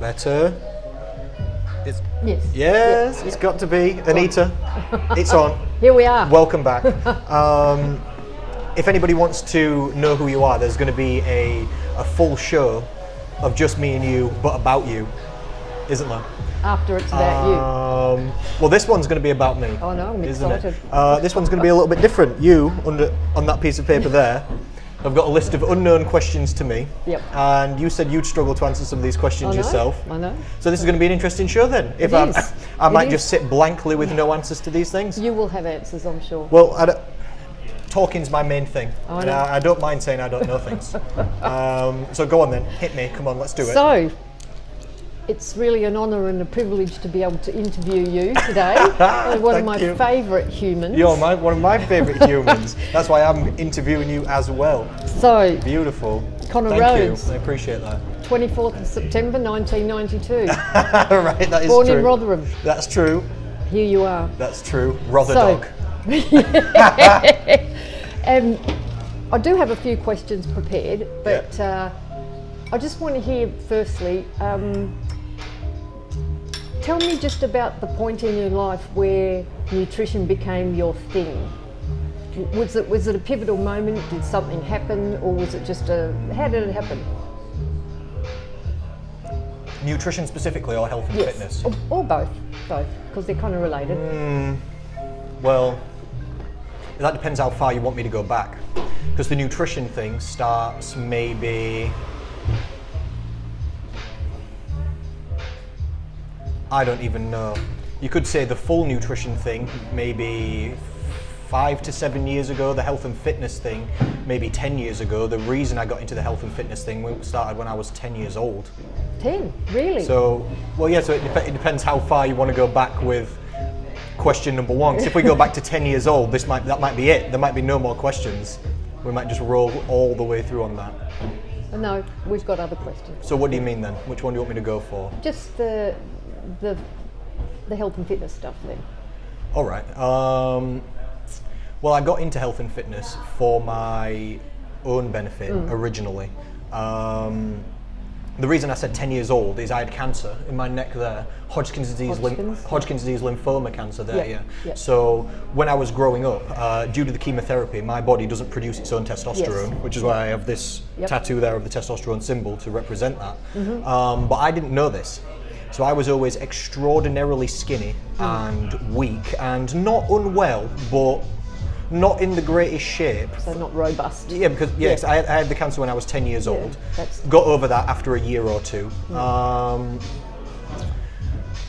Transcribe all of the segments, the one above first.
Better. Yes. Yes, it's got to be. Anita, it's on. Here we are. Welcome back. If anybody wants to know who you are, there's going to be a full show of just me and you, but about you, isn't there? After it's about you. Well, this one's going to be about me. Oh no, I'm isn't excited. It? This one's going to be a little bit different. You, on that piece of paper there, I've got a list of unknown questions to me. Yep. And you said you'd struggle to answer some of these questions yourself. I know. So this is going to be an interesting show then. If I might just sit blankly with no answers to these things. You will have answers, I'm sure. Well, talking's my main thing. I know. I don't mind saying I don't know things. So go on then, hit me. Come on, let's do it. So, it's really an honour and a privilege to be able to interview you today. One of my favourite humans. You're one of my favourite humans. That's why I'm interviewing you as well. So, beautiful. Connor Thank Rhodes. you. I appreciate that. 24th of September 1992. Right, that is Born true. in Rotherham. That's true. Here you are. That's true. Rotherdog. I do have a few questions prepared, but I just want to hear firstly, tell me just about the point in your life where nutrition became your thing. Was it a pivotal moment? Did something happen, or was it just how did it happen? Nutrition specifically, or health and fitness? Or both, because they're kind of related. Well, that depends how far you want me to go back. Because the nutrition thing starts maybe, I don't even know. You could say the full nutrition thing maybe 5 to 7 years ago, the health and fitness thing maybe 10 years ago. The reason I got into the health and fitness thing started when I was 10 years old. 10? Really? So, well, yeah, so it depends how far you want to go back with question number one. Because if we go back to 10 years old, that might be it. There might be no more questions. We might just roll all the way through on that. No, we've got other questions. So what do you mean then? Which one do you want me to go for? Just the health and fitness stuff then. All right. Well, I got into health and fitness for my own benefit originally. The reason I said 10 years old is I had cancer in my neck there, Hodgkin's disease lymphoma cancer there, yeah. So when I was growing up, due to the chemotherapy, my body doesn't produce its own testosterone, which is why I have this tattoo there of the testosterone symbol to represent that. But I didn't know this. So I was always extraordinarily skinny and weak and not unwell, but not in the greatest shape. So not robust. Yeah, because I had the cancer when I was 10 years old. Got over that after a year or two.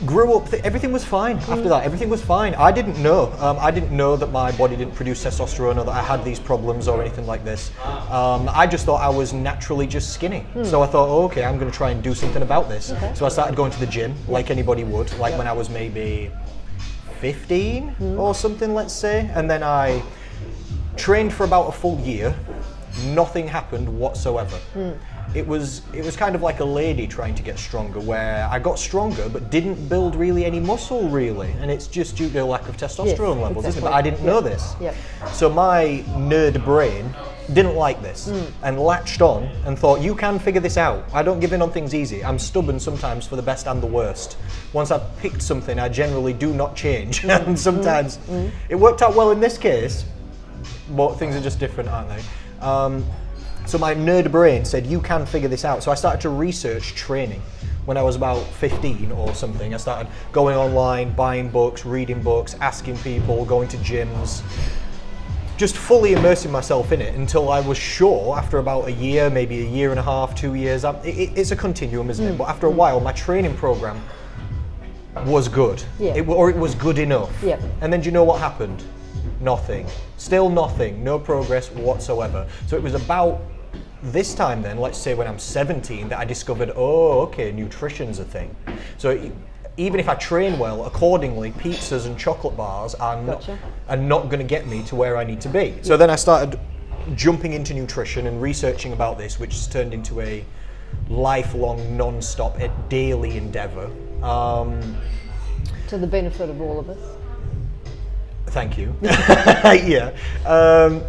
Grew up, everything was fine after that. Everything was fine. I didn't know. I didn't know that my body didn't produce testosterone or that I had these problems or anything like this. I just thought I was naturally just skinny. So I thought, oh, okay, I'm going to try and do something about this. So I started going to the gym like anybody would, like when I was maybe 15 or something, let's say. And then I trained for about a full year. Nothing happened whatsoever. It was kind of like a lady trying to get stronger, where I got stronger but didn't build really any muscle really, and it's just due to a lack of testosterone levels, isn't it? But I didn't know this. So my nerd brain didn't like this and latched on and thought, you can figure this out. I don't give in on things easy. I'm stubborn sometimes for the best and the worst. Once I've picked something, I generally do not change. And sometimes it worked out well in this case, but things are just different, aren't they? So my nerd brain said, you can figure this out. So I started to research training when I was about 15 or something. I started going online, buying books, reading books, asking people, going to gyms, just fully immersing myself in it until I was sure after about a year, maybe a year and a half, 2 years. It's a continuum, isn't it? But after a while, my training program was good, it was good enough. And then do you know what happened? Nothing. Still nothing. No progress whatsoever. So it was about this time then, let's say when I'm 17, that I discovered, oh, okay, nutrition's a thing. So even if I train well, accordingly, pizzas and chocolate bars are not going to get me to where I need to be. So then I started jumping into nutrition and researching about this, which has turned into a lifelong, non-stop, daily endeavour. To the benefit of all of us. Thank you. Yeah.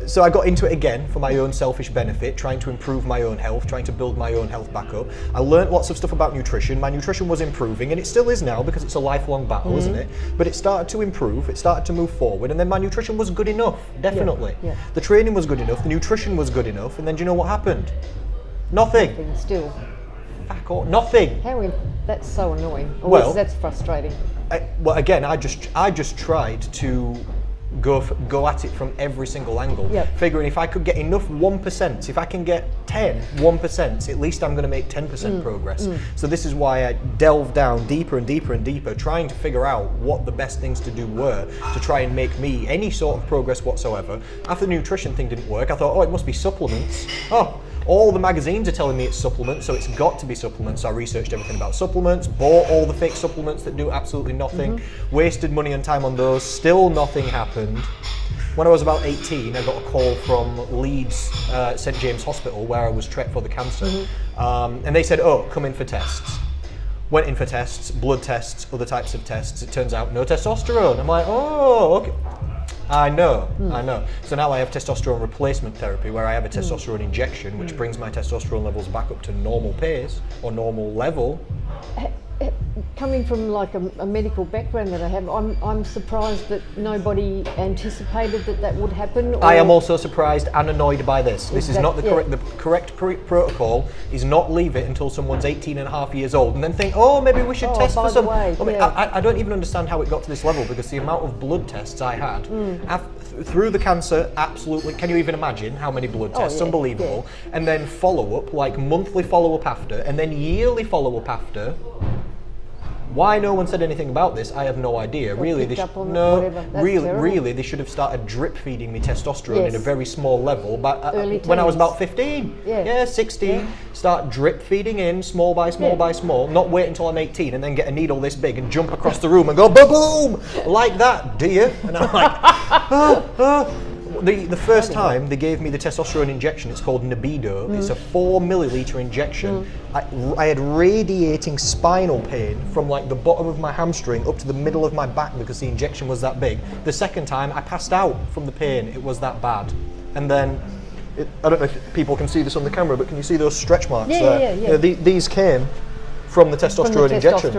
So I got into it again for my own selfish benefit, trying to improve my own health, trying to build my own health back up. I learned lots of stuff about nutrition. My nutrition was improving, and it still is now because it's a lifelong battle, isn't it? But it started to improve, it started to move forward, and then my nutrition was good enough, definitely. Yeah. The training was good enough, the nutrition was good enough, and then do you know what happened? Nothing. Still. Fuck all. Nothing. That's so annoying. Well, that's frustrating. Well, again, I just tried to go at it from every single angle, figuring if I could get enough 1%, if I can get 1%, at least I'm going to make 10% progress. So this is why I delved down deeper and deeper and deeper, trying to figure out what the best things to do were to try and make me any sort of progress whatsoever. After the nutrition thing didn't work, I thought, oh, it must be supplements. Oh, all the magazines are telling me it's supplements, so it's got to be supplements. So I researched everything about supplements, bought all the fake supplements that do absolutely nothing, wasted money and time on those, still nothing happened. When I was about 18, I got a call from Leeds St James Hospital, where I was treated for the cancer, and they said, oh, come in for tests. Went in for tests, blood tests, other types of tests. It turns out no testosterone. I'm like, oh, okay. I know. So now I have testosterone replacement therapy, where I have a testosterone injection, which brings my testosterone levels back up to normal pace or normal level. Coming from like a medical background that I have, I'm surprised that nobody anticipated that would happen. I am also surprised and annoyed by this. This is not the correct protocol is not leave it until someone's 18 and a half years old and then think, oh, maybe we should test for some. I don't even understand how it got to this level, because the amount of blood tests I had through the cancer, absolutely. Can you even imagine how many blood tests? Unbelievable. And then follow up, like monthly follow up after, and then yearly follow up after. Why no one said anything about this, I have no idea. Really, they they should have started drip feeding me testosterone in a very small level. But when I was about 15, 16, start drip feeding in small by small by small. Not wait until I'm 18 and then get a needle this big and jump across the room and go boom boom like that, do you? And I'm like, The first time they gave me the testosterone injection, it's called Nebido. It's a 4 milliliter injection. I had radiating spinal pain from like the bottom of my hamstring up to the middle of my back because the injection was that big. The second time I passed out from the pain, it was that bad. And then, I don't know if people can see this on the camera, but can you see those stretch marks there? You know, these came from the testosterone injections.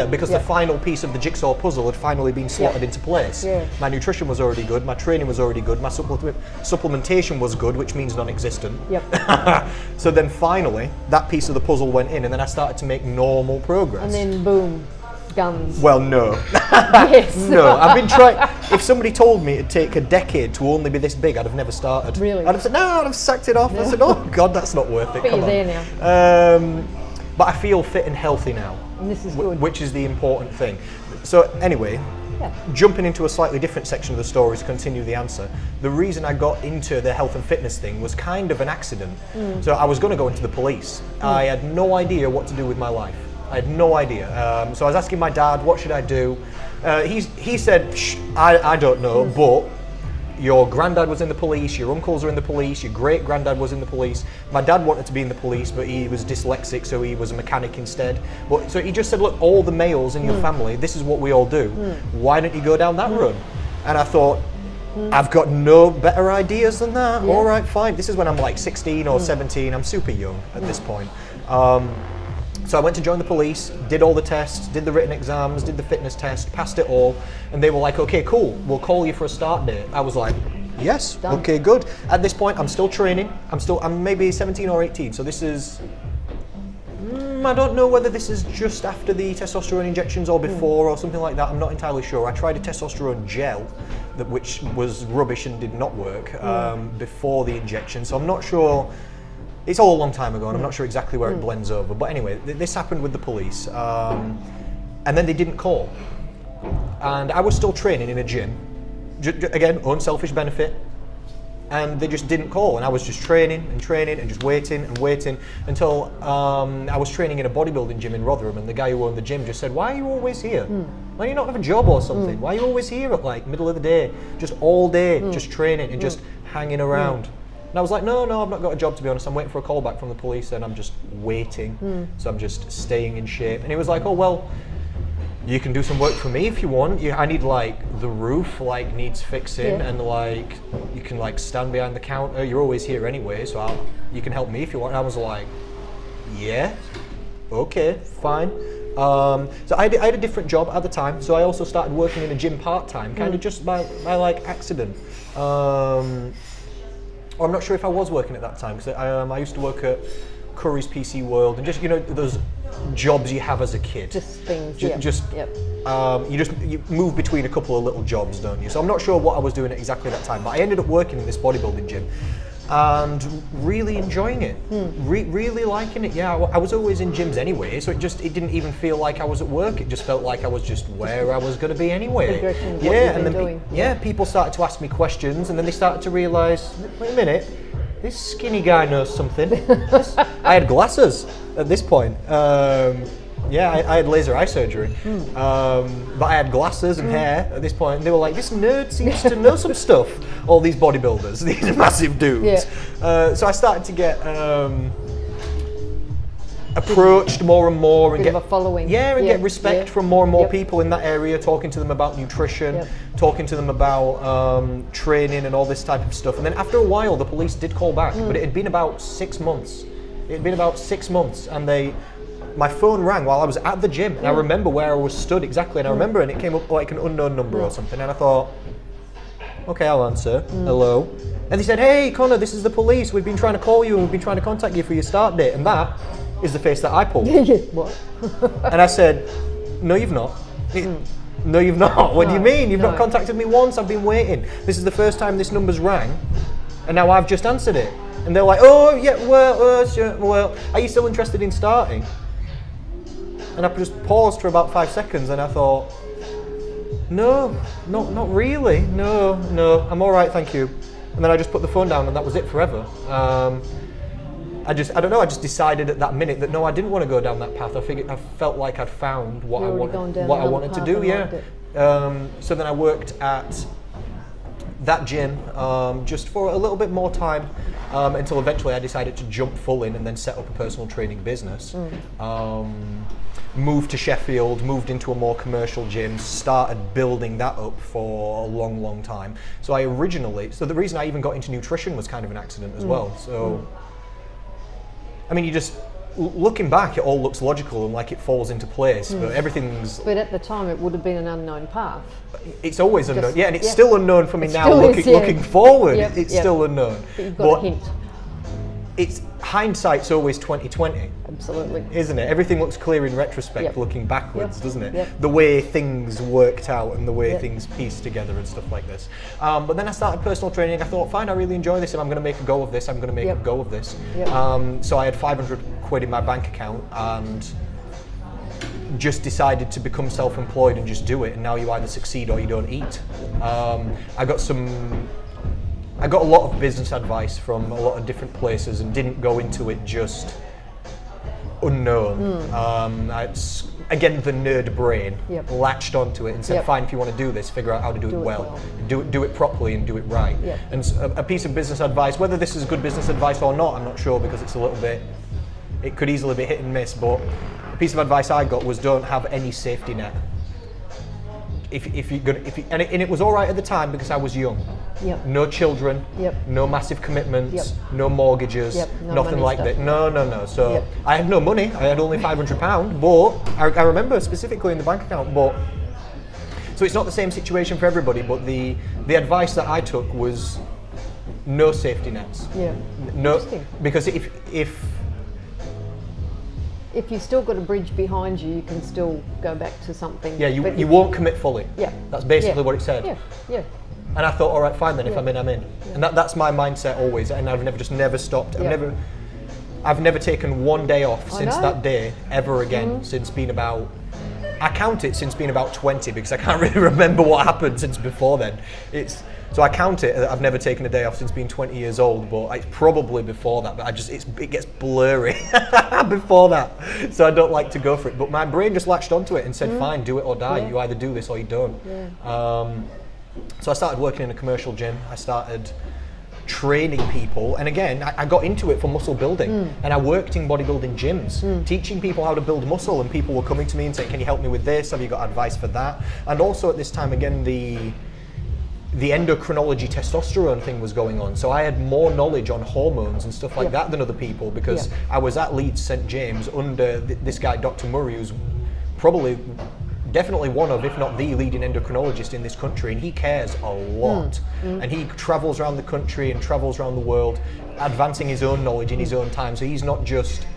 Because the final piece of the jigsaw puzzle had finally been slotted into place. My nutrition was already good, my training was already good, my supplementation was good, which means non-existent. So then finally, that piece of the puzzle went in, and then I started to make normal progress. And then boom, guns. Well, no. No, I've been trying. If somebody told me it'd take a decade to only be this big, I'd have never started. Really? I'd have said, no, I'd have sacked it off. I said, oh God, that's not worth it. But Come you're on. there now. But I feel fit and healthy now, and this is good. Which is the important thing. So anyway, jumping into a slightly different section of the story to continue the answer, the reason I got into the health and fitness thing was kind of an accident. So I was going to go into the police. I had no idea what to do with my life. I had no idea. So I was asking my dad, what should I do? He said, I don't know, but your granddad was in the police, your uncles are in the police, your great-granddad was in the police. My dad wanted to be in the police, but he was dyslexic, so he was a mechanic instead. So he just said, look, all the males in your family, this is what we all do. Why don't you go down that road? And I thought, I've got no better ideas than that. All right, fine. This is when I'm like 16 or 17. I'm super young at this point. So I went to join the police, did all the tests, did the written exams, did the fitness test, passed it all, and they were like, okay, cool, we'll call you for a start date. I was like, yes, done. Okay, good. At this point, I'm still training. I'm maybe 17 or 18, so this is, I don't know whether this is just after the testosterone injections or before or something like that. I'm not entirely sure. I tried a testosterone gel, which was rubbish and did not work before the injection, so I'm not sure. It's all a long time ago, and I'm not sure exactly where it blends over. But anyway, this happened with the police, and then they didn't call. And I was still training in a gym, again, own selfish benefit, and they just didn't call. And I was just training and just waiting until I was training in a bodybuilding gym in Rotherham, and the guy who owned the gym just said, why are you always here? Why do you not have a job or something? Why are you always here at like middle of the day, just all day, just training and just hanging around? And I was like, no, I've not got a job, to be honest. I'm waiting for a call back from the police and I'm just waiting. So I'm just staying in shape. And he was like, oh, well, you can do some work for me if you want. I need like the roof like needs fixing, and like you can like stand behind the counter. You're always here anyway, so you can help me if you want. And I was like, yeah, okay, fine. So I had a different job at the time. So I also started working in a gym part time, kind of just by like accident. Or I'm not sure if I was working at that time, because I used to work at Curry's PC World, and just those jobs you have as a kid. Just things. You move between a couple of little jobs, don't you? So I'm not sure what I was doing at exactly that time, but I ended up working in this bodybuilding gym and really enjoying it, really liking it. Yeah, I was always in gyms anyway, so it didn't even feel like I was at work. It just felt like I was just where I was going to be anyway. And then people started to ask me questions, and then they started to realise, wait a minute, this skinny guy knows something. I had glasses at this point. I had laser eye surgery, but I had glasses and hair at this point, and they were like, this nerd seems to know some stuff, all these bodybuilders, these massive dudes. So I started to get approached more and more, and get a following. Get respect from more and more people in that area, talking to them about nutrition, talking to them about training and all this type of stuff. And then after a while, the police did call back, but it had been about 6 months. And my phone rang while I was at the gym, and I remember where I was stood exactly, and I remember, and it came up like an unknown number or something, and I thought, okay, I'll answer. Hello. And they said, hey Connor, this is the police, we've been trying to call you and we've been trying to contact you for your start date. And that is the face that I pulled. What? And I said, no you've not. No you've not. What do you mean? You've not contacted me once, I've been waiting. This is the first time this number's rang, and now I've just answered it. And they're like, oh yeah, well, are you still interested in starting? And I just paused for about 5 seconds, and I thought, no, not really. No, I'm all right, thank you. And then I just put the phone down, and that was it forever. I don't know. I just decided at that minute that no, I didn't want to go down that path. I felt like I'd found what I wanted to do. So then I worked at that gym just for a little bit more time, until eventually I decided to jump full in and then set up a personal training business. Moved to Sheffield, moved into a more commercial gym, started building that up for a long time. So the reason I even got into nutrition was kind of an accident as well. So, I mean, looking back, it all looks logical and like it falls into place, but everything's... But at the time, it would have been an unknown path. It's always unknown, and it's still unknown for me now, looking forward, it's still unknown. But you've got a hint. It's hindsight's always 20/20. Absolutely. Isn't it? Everything looks clear in retrospect, looking backwards, doesn't it? The way things worked out and the way things pieced together and stuff like this. But then I started personal training. I thought, fine, I really enjoy this, and I'm going to make a go of this. So I had 500 quid in my bank account, and just decided to become self-employed and just do it. And now you either succeed or you don't eat. I got a lot of business advice from a lot of different places, and didn't go into it just unknown. Again, the nerd brain latched onto it and said, fine, if you want to do this, figure out how to do it well. Do it properly and do it right. And a piece of business advice, whether this is good business advice or not, I'm not sure, because it could easily be hit and miss, but a piece of advice I got was, don't have any safety net. And it was all right at the time because I was young. No children, no massive commitments, no mortgages, nothing like that. No. So I had no money. I had only £500, but I remember specifically in the bank account. So it's not the same situation for everybody. But the advice that I took was no safety nets. No, because if you've still got a bridge behind you, you can still go back to something. Yeah, you won't commit fully. That's basically what it said. And I thought, all right, fine then. If I'm in, I'm in. And that's my mindset always. And I've never stopped. I've never taken one day off since that day ever again. Since being about, I count it since being about 20, because I can't really remember what happened since before then. So I count it. I've never taken a day off since being 20 years old, but it's probably before that. But it gets blurry before that, so I don't like to go for it. But my brain just latched onto it and said, "Fine, do it or die. You either do this or you don't." So I started working in a commercial gym. I started training people. And again, I got into it for muscle building, and I worked in bodybuilding gyms, teaching people how to build muscle, and people were coming to me and saying, can you help me with this? Have you got advice for that? And also at this time, again, the endocrinology testosterone thing was going on. So I had more knowledge on hormones and stuff like that than other people, because I was at Leeds St James under this guy, Dr. Murray, who's definitely one of, if not the leading endocrinologist in this country, and he cares a lot. And he travels around the country and travels around the world, advancing his own knowledge in his own time. So he's not just,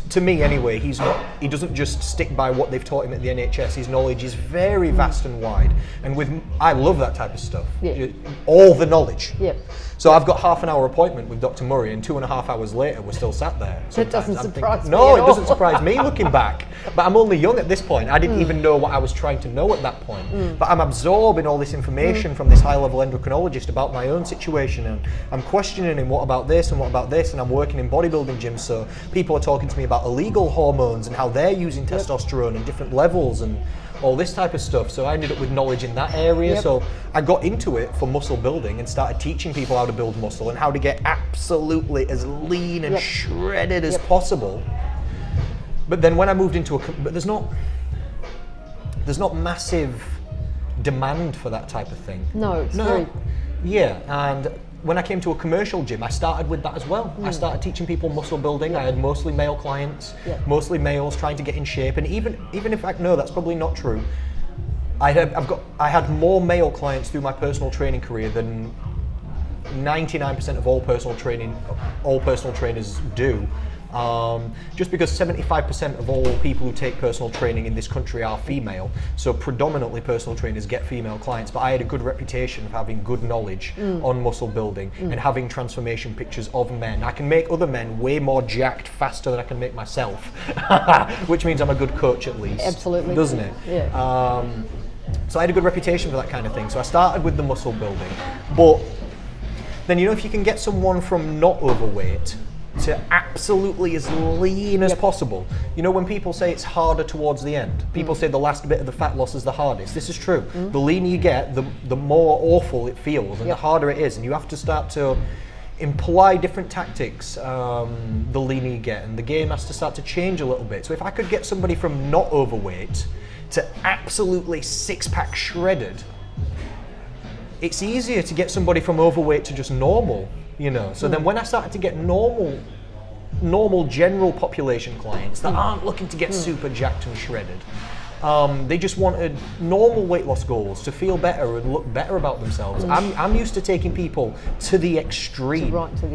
to me anyway, he doesn't just stick by what they've taught him at the NHS. His knowledge is very vast and wide, and I love that type of stuff. All the knowledge. So I've got half an hour appointment with Dr. Murray, and 2.5 hours later we're still sat there. That doesn't surprise me. No, it doesn't surprise me looking back. But I'm only young at this point. I didn't even know what I was trying to know at that point. But I'm absorbing all this information from this high-level endocrinologist about my own situation, and I'm questioning him, what about this and what about this? And I'm working in bodybuilding gyms, so people are talking to me about illegal hormones and how they're using testosterone in different levels and all this type of stuff. So I ended up with knowledge in that area. So I got into it for muscle building and started teaching people how to build muscle and how to get absolutely as lean and shredded as possible. But then when I moved into but there's not massive demand for that type of thing. No, it's very... Yeah, and when I came to a commercial gym, I started with that as well. I started teaching people muscle building. I had mostly male clients, mostly males trying to get in shape. And even in fact, no, that's probably not true. I had more male clients through my personal training career than 99% of all personal trainers do. Just because 75% of all people who take personal training in this country are female, so predominantly personal trainers get female clients, but I had a good reputation of having good knowledge on muscle building and having transformation pictures of men. I can make other men way more jacked faster than I can make myself, which means I'm a good coach at least. Absolutely. Doesn't it? Yeah. So I had a good reputation for that kind of thing, so I started with the muscle building. But then, if you can get someone from not overweight to absolutely as lean as possible. When people say it's harder towards the end, people say the last bit of the fat loss is the hardest. This is true. The leaner you get, the more awful it feels and the harder it is, and you have to start to employ different tactics the leaner you get, and the game has to start to change a little bit. So if I could get somebody from not overweight to absolutely six-pack shredded, it's easier to get somebody from overweight to just normal. So then when I started to get normal general population clients that aren't looking to get super jacked and shredded, they just wanted normal weight loss goals to feel better and look better about themselves. I'm used to taking people to the extreme.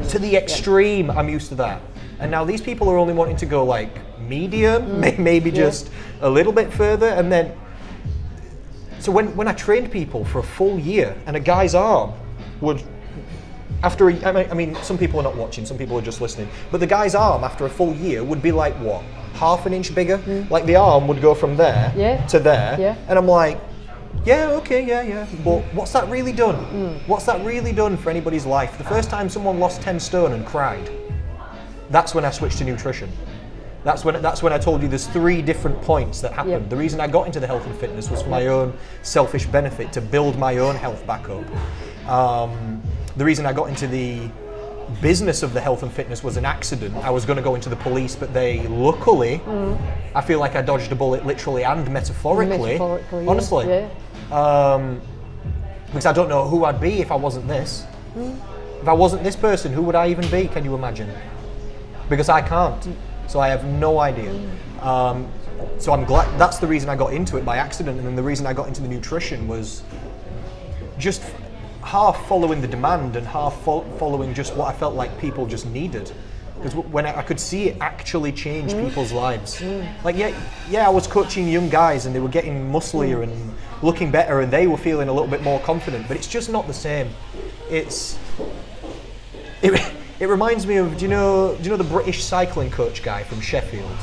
To the extreme, I'm used to that. And now these people are only wanting to go like medium, maybe just a little bit further, and then so when I trained people for a full year, and a guy's arm would, after some people are not watching, some people are just listening, but the guy's arm after a full year would be like what, half an inch bigger? Like the arm would go from there to there, and I'm like, but what's that really done? What's that really done for anybody's life? The first time someone lost 10 stone and cried, that's when I switched to nutrition. That's when I told you there's 3 different points that happened. The reason I got into the health and fitness was for my own selfish benefit, to build my own health back up. The reason I got into the business of the health and fitness was an accident. I was going to go into the police, but they luckily, I feel like I dodged a bullet literally and metaphorically. Honestly. Because I don't know who I'd be if I wasn't this. If I wasn't this person, who would I even be? Can you imagine? Because I can't. So I have no idea. So I'm glad, that's the reason I got into it by accident, and then the reason I got into the nutrition was just half following the demand and half following just what I felt like people just needed. Because when I could see it actually change people's lives. Like, I was coaching young guys and they were getting musclier and looking better and they were feeling a little bit more confident, but it's just not the same. It reminds me of, do you know the British cycling coach guy from Sheffield?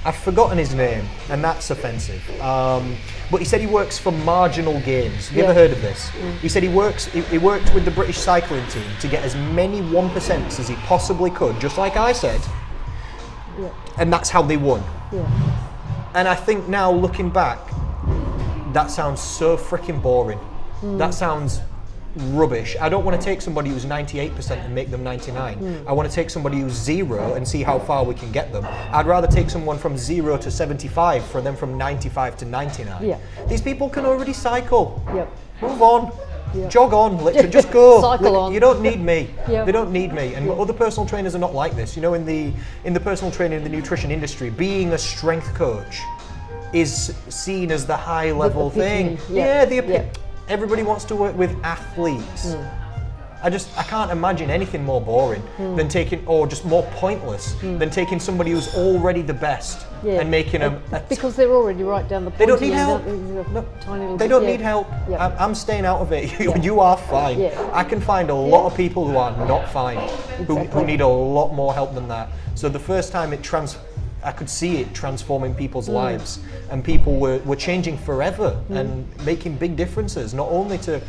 I've forgotten his name, and that's offensive. But he said he works for marginal gains. Have you ever heard of this? He said he worked with the British cycling team to get as many 1% as he possibly could, just like I said. And that's how they won. And I think now, looking back, that sounds so freaking boring. That sounds rubbish. I don't want to take somebody who's 98% and make them 99. I want to take somebody who's 0 and see how far we can get them. I'd rather take someone from 0 to 75 for them from 95 to 99. Yeah. These people can already cycle. Yep. Move on. Yep. Jog on, literally, just go. Cycle on. You don't need me. Yep. They don't need me. And other personal trainers are not like this. You know, in the personal training, in the nutrition industry, being a strength coach is seen as the high level thing. Yep. Yeah, everybody wants to work with athletes. I can't imagine anything more boring than taking, or just more pointless than taking somebody who's already the best and making them. Because they're already right down the point. They don't need help. They don't need help. Yep. I'm staying out of it. You are fine. Yeah. I can find a lot of people who are not fine, who Exactly. need a lot more help than that. So the first time I could see it transforming people's lives, and people were changing forever and making big differences, not only to,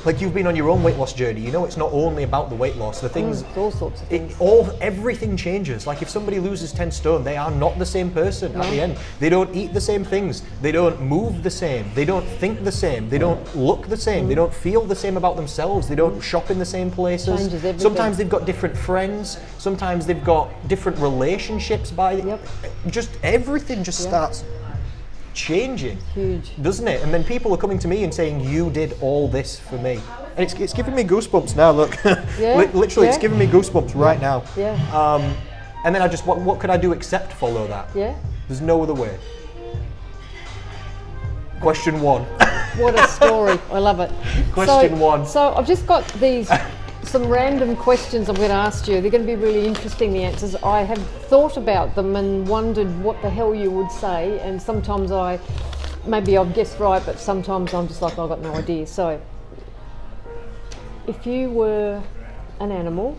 like, you've been on your own weight loss journey, you know it's not only about the weight loss, the things, all sorts of things. Everything changes. Like if somebody loses 10 stone, they are not the same person at the end. They don't eat the same things, they don't move the same, they don't think the same, they don't look the same, they don't feel the same about themselves, they don't shop in the same places. Changes everything. Sometimes they've got different friends, sometimes they've got different relationships just everything just starts changing. Huge. Doesn't it? And then people are coming to me and saying, you did all this for me. And it's giving me goosebumps now, look. Literally, it's giving me goosebumps right now. Yeah. And then what could I do except follow that? Yeah. There's no other way. Question 1. What a story. I love it. Question 1. So I've just got these some random questions I'm going to ask you. They're going to be really interesting, the answers. I have thought about them and wondered what the hell you would say, and sometimes maybe I've guessed right, but sometimes I'm just like, I've got no idea. So, if you were an animal,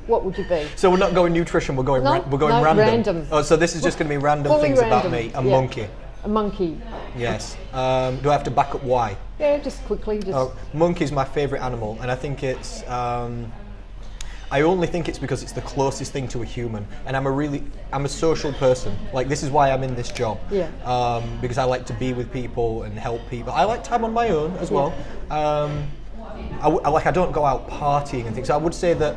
what would you be? So we're not going nutrition, we're going random. Oh, so this is just going to be random things about me. A monkey. A monkey. Yes. Do I have to back up why? Yeah, just quickly. Monkey's my favourite animal, and I think it's. I only think it's because it's the closest thing to a human, and I'm a social person. Like, this is why I'm in this job. Yeah. Because I like to be with people and help people. I like time on my own as well. I don't go out partying and things. So I would say that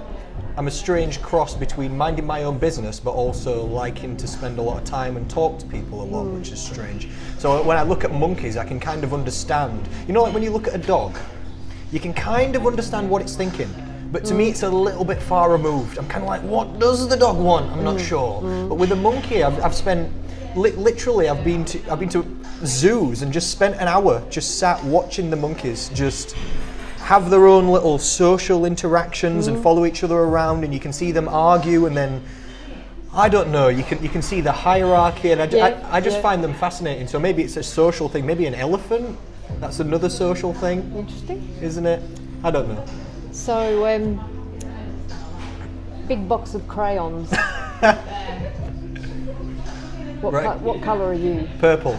I'm a strange cross between minding my own business but also liking to spend a lot of time and talk to people a lot, which is strange. So when I look at monkeys, I can kind of understand. You know, like when you look at a dog, you can kind of understand what it's thinking. But to me, it's a little bit far removed. I'm kind of like, what does the dog want? I'm not sure. But with a monkey, I've spent literally. I've been to zoos and just spent an hour just sat watching the monkeys just have their own little social interactions and follow each other around, and you can see them argue, and then I don't know. You can see the hierarchy, and I just find them fascinating. So maybe it's a social thing. Maybe an elephant. That's another social thing. Interesting, isn't it? I don't know. So, big box of crayons. What colour are you? Purple.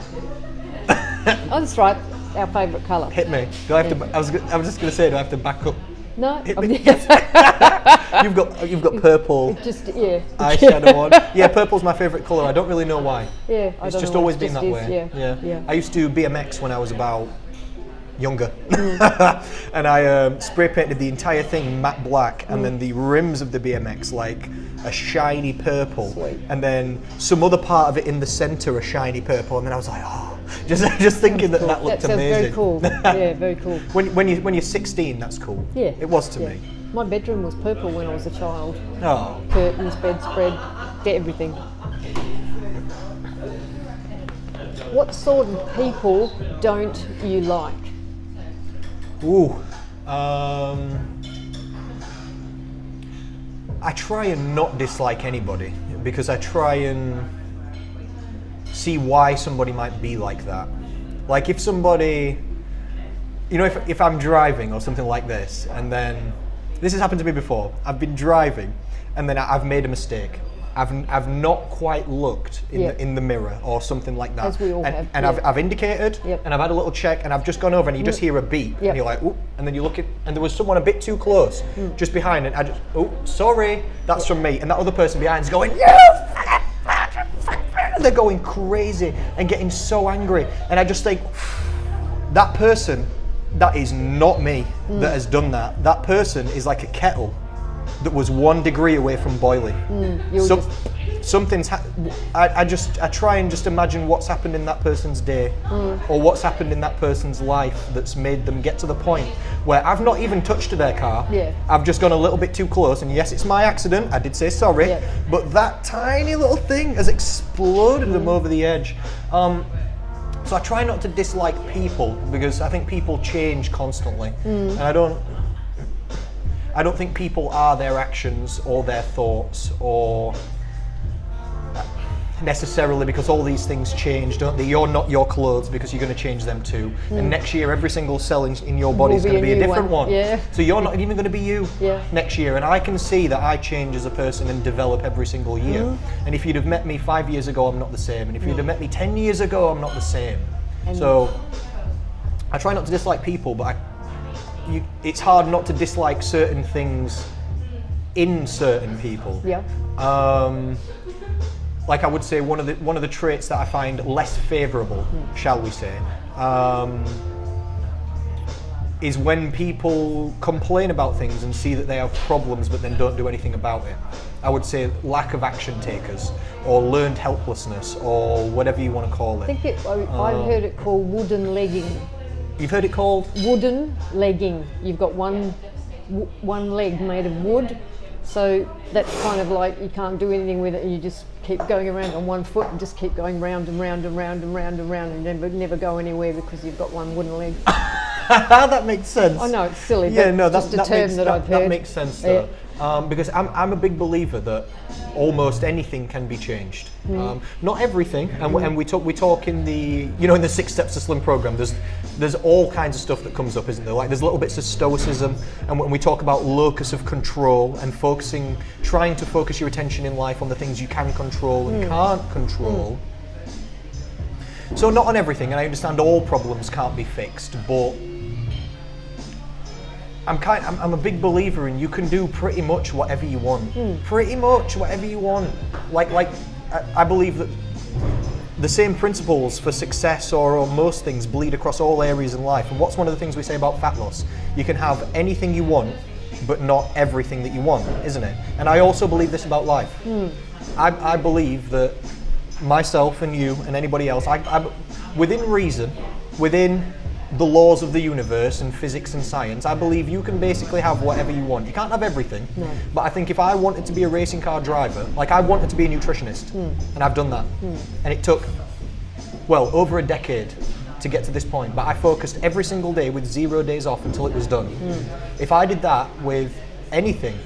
Oh, that's right. Our favourite colour. Hit me. Do I have to? I was just going to say, do I have to back up? No. Hit me. You've got purple. Just eyeshadow on. Yeah, purple's my favourite colour. I don't really know why. Yeah, it's just always been that way. Yeah. I used to do BMX when I was about younger, and I spray painted the entire thing matte black, and then the rims of the BMX like a shiny purple. Sweet. And then some other part of it in the centre a shiny purple, and then I was like, oh, just thinking that looked that amazing. Very cool. Yeah, very cool. When you're 16, that's cool. Yeah, it was to me. My bedroom was purple when I was a child. Oh. Curtains, bedspread, everything. What sort of people don't you like? Ooh. I try and not dislike anybody because I try and see why somebody might be like that. Like if somebody, you know, if I'm driving or something like this, and then this has happened to me before. I've been driving and then I've made a mistake. I've not quite looked in the mirror or something like that. As we all have. And I've indicated and I've had a little check and I've just gone over and you just hear a beep and you're like, ooh, and then you look at, and there was someone a bit too close just behind, and I just, oh, sorry, that's from me. And that other person behind is going, yes! They're going crazy and getting so angry. And I just think, that person that is not me that has done that. That person is like a kettle that was 1 degree away from boiling. I try and just imagine what's happened in that person's day, or what's happened in that person's life that's made them get to the point where I've not even touched their car. Yeah. I've just gone a little bit too close, and yes, it's my accident. I did say sorry, but that tiny little thing has exploded them over the edge. So I try not to dislike people, because I think people change constantly, and I don't think people are their actions or their thoughts, or necessarily, because all these things change, don't they? You're not your clothes, because you're going to change them too. And next year, every single cell in your body is going to be a different one. Yeah. So you're not even going to be you next year. And I can see that I change as a person and develop every single year. And if you'd have met me 5 years ago, I'm not the same. And if you'd have met me 10 years ago, I'm not the same. So I try not to dislike people, but it's hard not to dislike certain things in certain people. Yeah. Like I would say, one of the traits that I find less favourable, shall we say, is when people complain about things and see that they have problems but then don't do anything about it. I would say lack of action takers, or learned helplessness, or whatever you want to call it. I've heard it called wooden legging. You've heard it called? Wooden legging. You've got one leg made of wood, so that's kind of like you can't do anything with it, and you just keep going around on one foot and just keep going round and round and round and round and round, and never go anywhere because you've got one wooden leg. That makes sense. I know it's silly, but yeah, no, it's just a term that I've heard. That makes sense though, because I'm a big believer that almost anything can be changed. Not everything, and we talk in the in the 6 Steps to Slim program. There's all kinds of stuff that comes up, isn't there? Like there's little bits of stoicism, and when we talk about locus of control and trying to focus your attention in life on the things you can control and can't control. So not on everything, and I understand all problems can't be fixed, but I'm a big believer in you can do pretty much whatever you want. Pretty much whatever you want. Like I believe that the same principles for success or most things bleed across all areas in life. And what's one of the things we say about fat loss? You can have anything you want, but not everything that you want, isn't it? And I also believe this about life. I believe that myself and you and anybody else, within reason, within the laws of the universe and physics and science, I believe you can basically have whatever you want. You can't have everything, but I think if I wanted to be a racing car driver, like I wanted to be a nutritionist, and I've done that, and it took, over a decade to get to this point, but I focused every single day with 0 days off until it was done. If I did that with anything,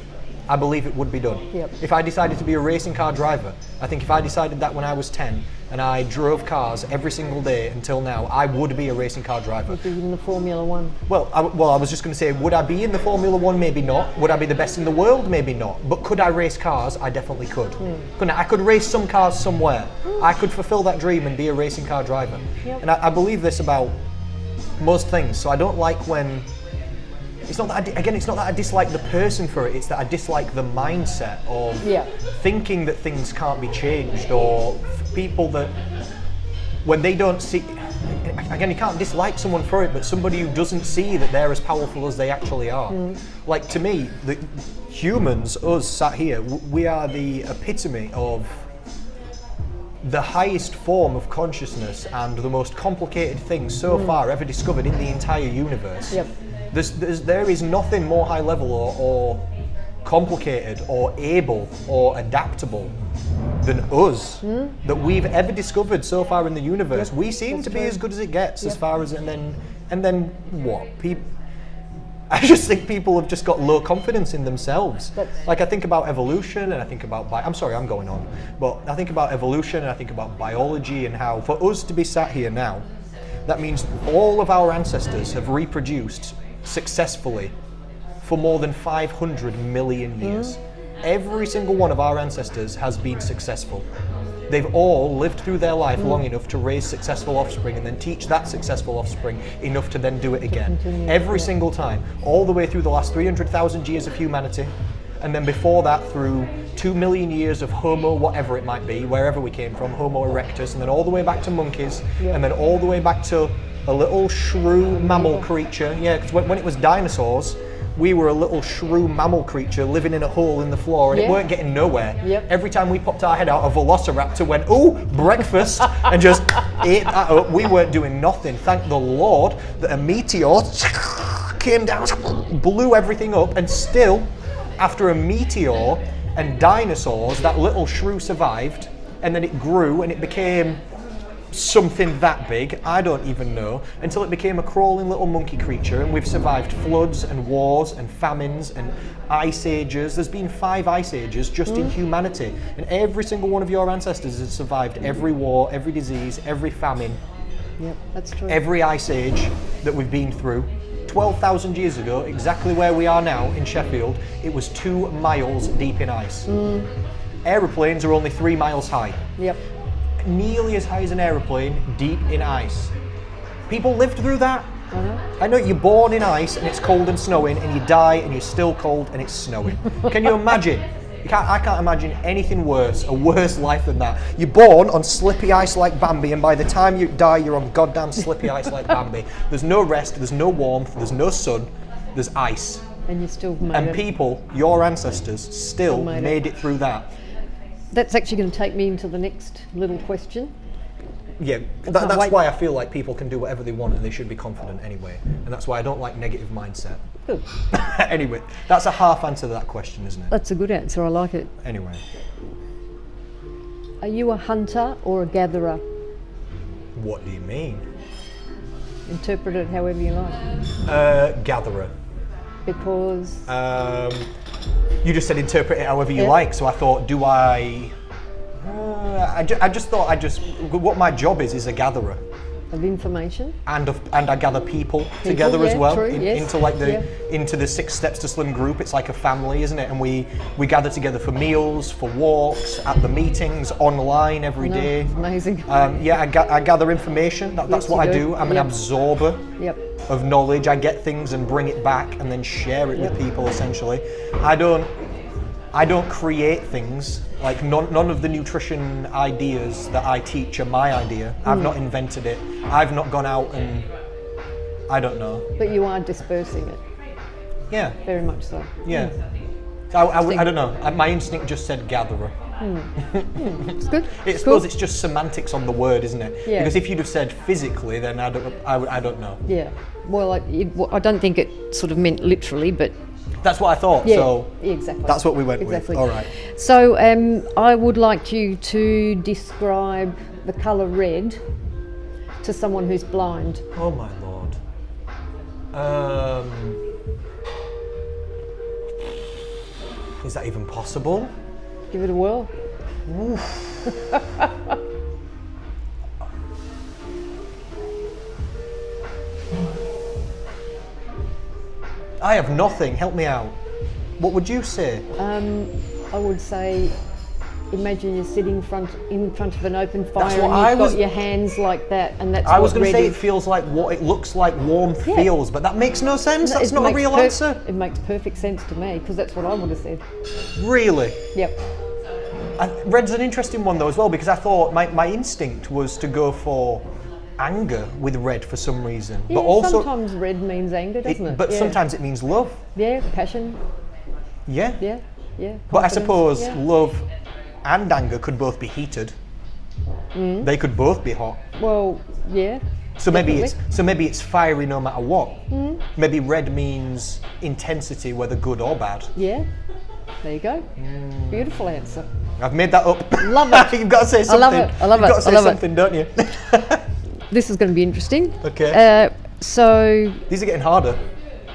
I believe it would be done. If I decided to be a racing car driver, I think if I decided that when I was 10 and I drove cars every single day until now, I would be a racing car driver. Would be in the Formula One. I was just going to say, would I be in the Formula One? Maybe not. Would I be the best in the world? Maybe not. But could I race cars? I definitely could. Couldn't I? I could race some cars somewhere. I could fulfill that dream and be a racing car driver. And I believe this about most things. So I don't like when... It's not that I dislike the person for it, it's that I dislike the mindset of thinking that things can't be changed, or people that, when they don't see, again, you can't dislike someone for it, but somebody who doesn't see that they're as powerful as they actually are. Like to me, the humans, us sat here, we are the epitome of the highest form of consciousness and the most complicated thing so far ever discovered in the entire universe. There is nothing more high level or complicated or able or adaptable than us that we've ever discovered so far in the universe. We seem to be as good as it gets as far as, and then what? I just think people have just got low confidence in themselves. Like I think about evolution, and I think about I'm sorry, I'm going on, but I think about evolution and I think about biology, and how for us to be sat here now, that means all of our ancestors have reproduced successfully for more than 500 million years. Every single one of our ancestors has been successful. They've all lived through their life long enough to raise successful offspring and then teach that successful offspring enough to then do it again. Every single time, all the way through the last 300,000 years of humanity, and then before that through 2 million years of Homo whatever it might be, wherever we came from, Homo erectus, and then all the way back to monkeys, and then all the way back to a little shrew mammal creature. Yeah, because when it was dinosaurs, we were a little shrew mammal creature living in a hole in the floor, and it weren't getting nowhere. Yep. Every time we popped our head out, a velociraptor went, "Ooh, breakfast," and just ate that up. We weren't doing nothing. Thank the Lord that a meteor came down, blew everything up, and still, after a meteor and dinosaurs, that little shrew survived, and then it grew and it became something that big, I don't even know, until it became a crawling little monkey creature, and we've survived floods and wars and famines and ice ages. There's been 5 ice ages just in humanity, and every single one of your ancestors has survived every war, every disease, every famine, Yep, that's true. every ice age that we've been through. 12,000 years ago, exactly where we are now in Sheffield, it was 2 miles deep in ice. Aeroplanes are only 3 miles high. Yep. Nearly as high as an aeroplane, deep in ice. People lived through that. I know you're born in ice and it's cold and snowing, and you die and you're still cold and it's snowing. Can you imagine? I can't imagine anything worse, a worse life than that. You're born on slippy ice like Bambi, and by the time you die, you're on goddamn slippy ice like Bambi. There's no rest, there's no warmth, there's no sun, there's ice. And you still made And it. people, your ancestors, still Still made made it through that. That's actually going to take me into the next little question. Yeah, can't that's wait. why I feel like people can do whatever they want and they should be confident anyway. And that's why I don't like negative mindset. Good. Anyway, that's a half answer to that question, isn't it? That's a good answer. I like it. Anyway, Are you a hunter or a gatherer? what do you mean? Interpret it however you like. Gatherer. Because You just said interpret it however you Yeah. like, so I thought, do I... I just thought what my job is a gatherer. of information. And I gather people together as yeah, well true, yes, into like yeah. into the 6 Steps to Slim group. It's like a family, isn't it? And we gather together for meals, for walks, at the meetings, online every No, day. amazing. Yeah, I gather information. That's Yes, what you I do. do. I'm an Yep. absorber Yep. of knowledge. I get things and bring it back and then share it with Yep. people. Essentially, I don't create things. Like none of the nutrition ideas that I teach are my idea. I've not invented it. I've not gone out and I don't know. But you are dispersing it, Yeah, very much so. yeah. So I don't know. My instinct just said gatherer. It's good. I It's suppose cool. it's just semantics on the word, isn't it? Yeah. Because if you'd have said physically, then I don't know. Yeah. Well, I don't think it sort of meant literally, but That's what I thought. yeah, So exactly. that's what we went Exactly. with. All right. So I would like you to describe the colour red to someone who's blind. Oh my lord. Is that even possible? Give it a whirl. I have nothing. Help me out. What would you say? I would say, imagine you're sitting in front of an open fire That's and what you've I got was- your hands like that, and that's I was what going to red say it is. feels like what it looks like warmth Yeah. feels, but that makes no sense. That's It not a makes real answer. It makes perfect sense to me, because that's what I would have said. Really? Yep. Red's an interesting one though as well, because I thought my instinct was to go for anger with red for some reason, Yeah, but also sometimes red means anger, doesn't it? but Yeah. sometimes it means love. Yeah, passion. Yeah. Yeah, yeah. But I confidence, suppose yeah. love and anger could both be heated. They could both be hot. Well, yeah. So maybe definitely. it's fiery no matter what. Maybe red means intensity, whether good or bad. Yeah. There you go. Beautiful answer. I've made that up. Love it. You've got to say I something. love it. I love You've it. got to say I love it. something, don't you? This is going to be interesting. Okay. So, These are getting harder.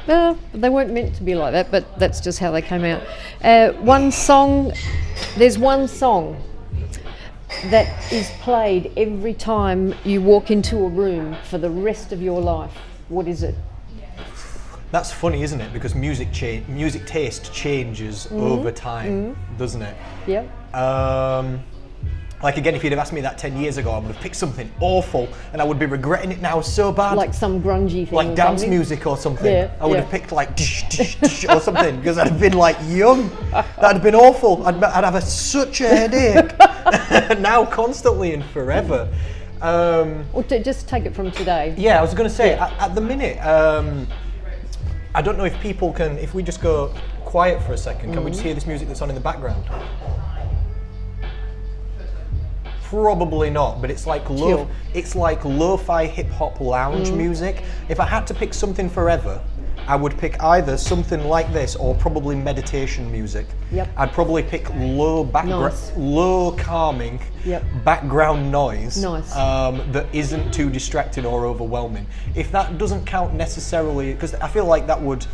they weren't meant to be like that, but that's just how they came out. There's one song that is played every time you walk into a room for the rest of your life. What is it? That's funny, isn't it? Because music taste changes over time, doesn't it? Yeah. Like again, if you'd have asked me that 10 years ago, I would have picked something awful, and I would be regretting it now so bad. Like some grungy thing. Like or dance something. music or something. Yeah, I would yeah. have picked like dish, dish, dish, or something, because I'd have been like young. That'd have been awful. I'd have such a headache. Now, constantly and forever. Or just take it from today. Yeah, I was going to say, Yeah. at the minute, I don't know if people can, if we just go quiet for a second, can we just hear this music that's on in the background? Probably not, but it's like lo-fi hip hop lounge music. If I had to pick something forever, I would pick either something like this or probably meditation music. Yep. I'd probably pick low calming Yep. background noise Nice. that isn't too distracting or overwhelming. If that doesn't count necessarily, because I feel like that would,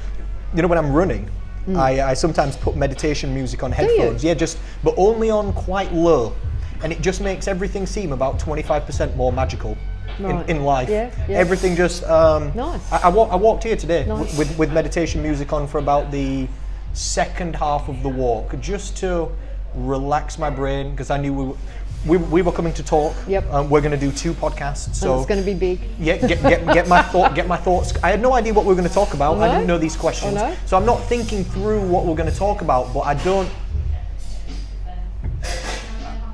when I'm running, I sometimes put meditation music on headphones. Yeah, but only on quite low, and it just makes everything seem about 25% more magical. Right. In life, Yeah. everything just Nice. I walked here today Nice. with meditation music on for about the second half of the walk, just to relax my brain, because I knew we were coming to talk. Yep. We're going to do 2 podcasts, so And it's going to be big. yeah, get my thoughts. I had no idea what we were going to talk about. I didn't know these questions, so I'm not thinking through what we're going to talk about. But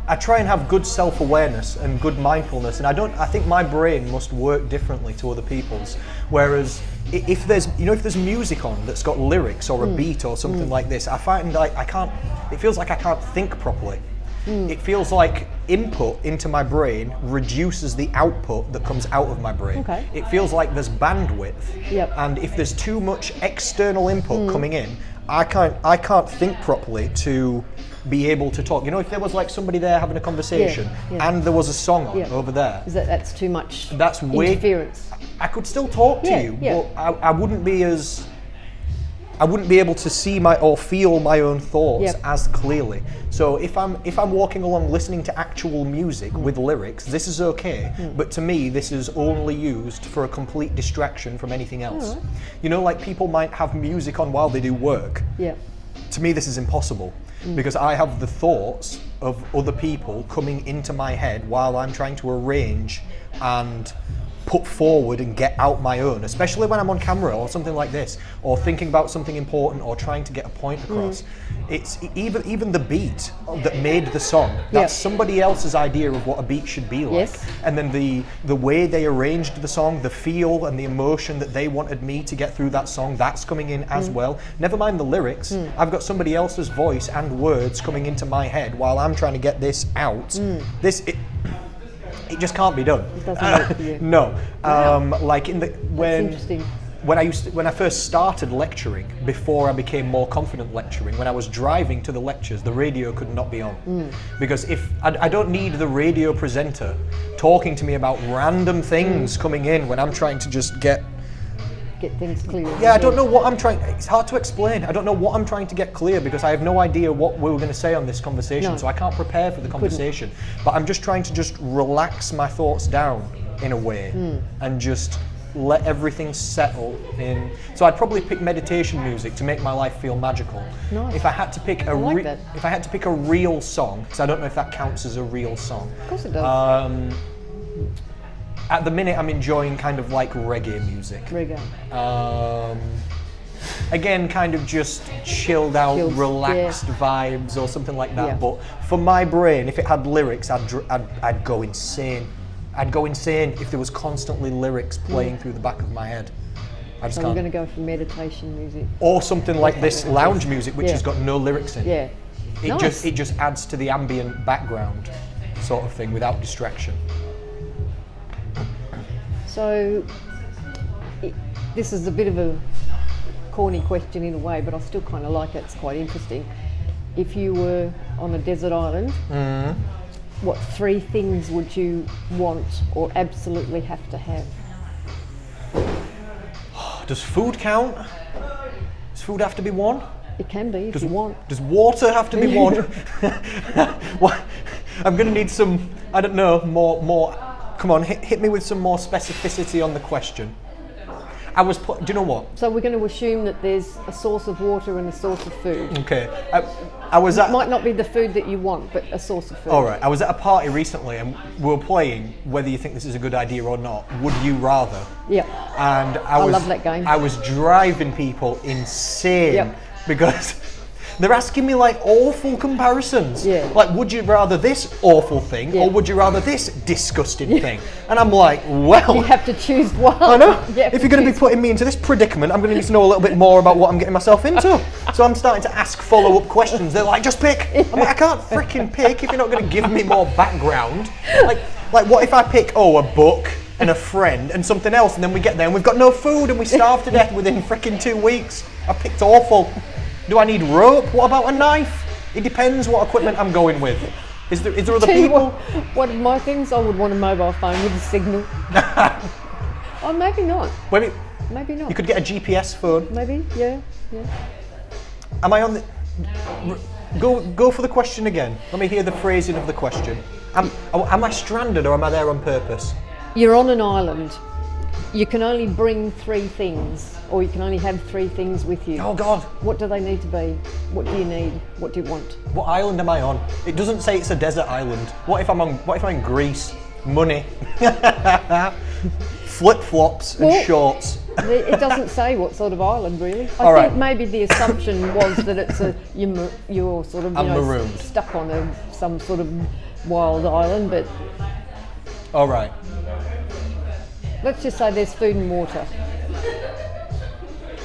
I try and have good self-awareness and good mindfulness, and I think my brain must work differently to other people's. Whereas if there's music on that's got lyrics or a beat or something like this, I find like it feels like I can't think properly. It feels like input into my brain reduces the output that comes out of my brain. Okay. It feels like there's bandwidth. Yep. And if there's too much external input coming in, I can't think properly to be able to talk. If there was like somebody there having a conversation and there was a song on over there, That's too much that's way interference. I could still talk to you, but I wouldn't be able to see or feel my own thoughts as clearly. So if I'm walking along listening to actual music with lyrics, this is okay. But to me, this is only used for a complete distraction from anything else. Like people might have music on while they do work. Yeah. To me, this is impossible, because I have the thoughts of other people coming into my head while I'm trying to arrange and put forward and get out my own, especially when I'm on camera or something like this, or thinking about something important or trying to get a point across. It's even the beat that made the song, that's somebody else's idea of what a beat should be like. Yes. And then the way they arranged the song, the feel and the emotion that they wanted me to get through that song, that's coming in as well. Never mind the lyrics, I've got somebody else's voice and words coming into my head while I'm trying to get this out. It just can't be done. It doesn't work for you. No. Wow. Like That's interesting. when I first started lecturing, before I became more confident lecturing, when I was driving to the lectures, the radio could not be on. Because if I don't need the radio presenter talking to me about random things coming in when I'm trying to just get things clear. I don't know what I'm trying. It's hard to explain. I don't know what I'm trying to get clear, because I have no idea what we were going to say on this conversation. No. So I can't prepare for the conversation. But I'm just trying to relax my thoughts down in a way and just let everything settle in. So I'd probably pick meditation music to make my life feel magical. Nice. If I had to pick if I had to pick a real song, because I don't know if that counts as a real song. Of course it does. At the minute, I'm enjoying kind of like reggae music. Reggae. Again, kind of just chilled out, relaxed vibes or something like that. But for my brain, if it had lyrics, I'd go insane. I'd go insane if there was constantly lyrics playing through the back of my head. I just So can't. we're going to go for meditation music. Or something like this lounge music, which has got no lyrics in. Yeah. It just adds to the ambient background sort of thing without distraction. So this is a bit of a corny question in a way, but I still kind of like it. It's quite interesting. If you were on a desert island, what 3 things would you want or absolutely have to have? Does food count? Does food have to be one? It can be if you want. Does water have to be one? I'm going to need some, I don't know, more. Come on, hit me with some more specificity on the question. Do you know what? So we're going to assume that there's a source of water and a source of food. Okay. I was at... It might not be the food that you want, but a source of food. All right. I was at a party recently and we were playing whether you think this is a good idea or not. Would you rather? Yeah. And I love that game. I was driving people insane because They're asking me like awful comparisons. Yeah. Like, would you rather this awful thing Yeah. or would you rather this disgusting thing? And I'm like, well, You have to choose one. I know. You have If to you're going to be choose- putting me into this predicament, I'm going to need to know a little bit more about what I'm getting myself into. So I'm starting to ask follow-up questions. They're like, just pick. I'm like, I can't freaking pick if you're not going to give me more background. Like, what if I pick, a book and a friend and something else, and then we get there and we've got no food and we starve to death within freaking 2 weeks? I picked awful. Do I need rope? What about a knife? It depends what equipment I'm going with. Is there other Tell you people? One of my things, I would want a mobile phone with a signal. Oh, maybe not. Maybe Maybe not. you could get a GPS phone. Maybe, yeah. Am I on the? Go for the question again. Let me hear the phrasing of the question. Am I stranded or am I there on purpose? You're on an island. You can only bring 3 things, or you can only have 3 things with you. Oh God! What do they need to be? What do you need? What do you want? What island am I on? It doesn't say it's a desert island. What if I'm in Greece? Money, flip flops and Well- shorts. It doesn't say what sort of island, really. I All think right. maybe the assumption was that it's you're sort of I'm marooned. stuck on some sort of wild island, but All right. let's just say there's food and water.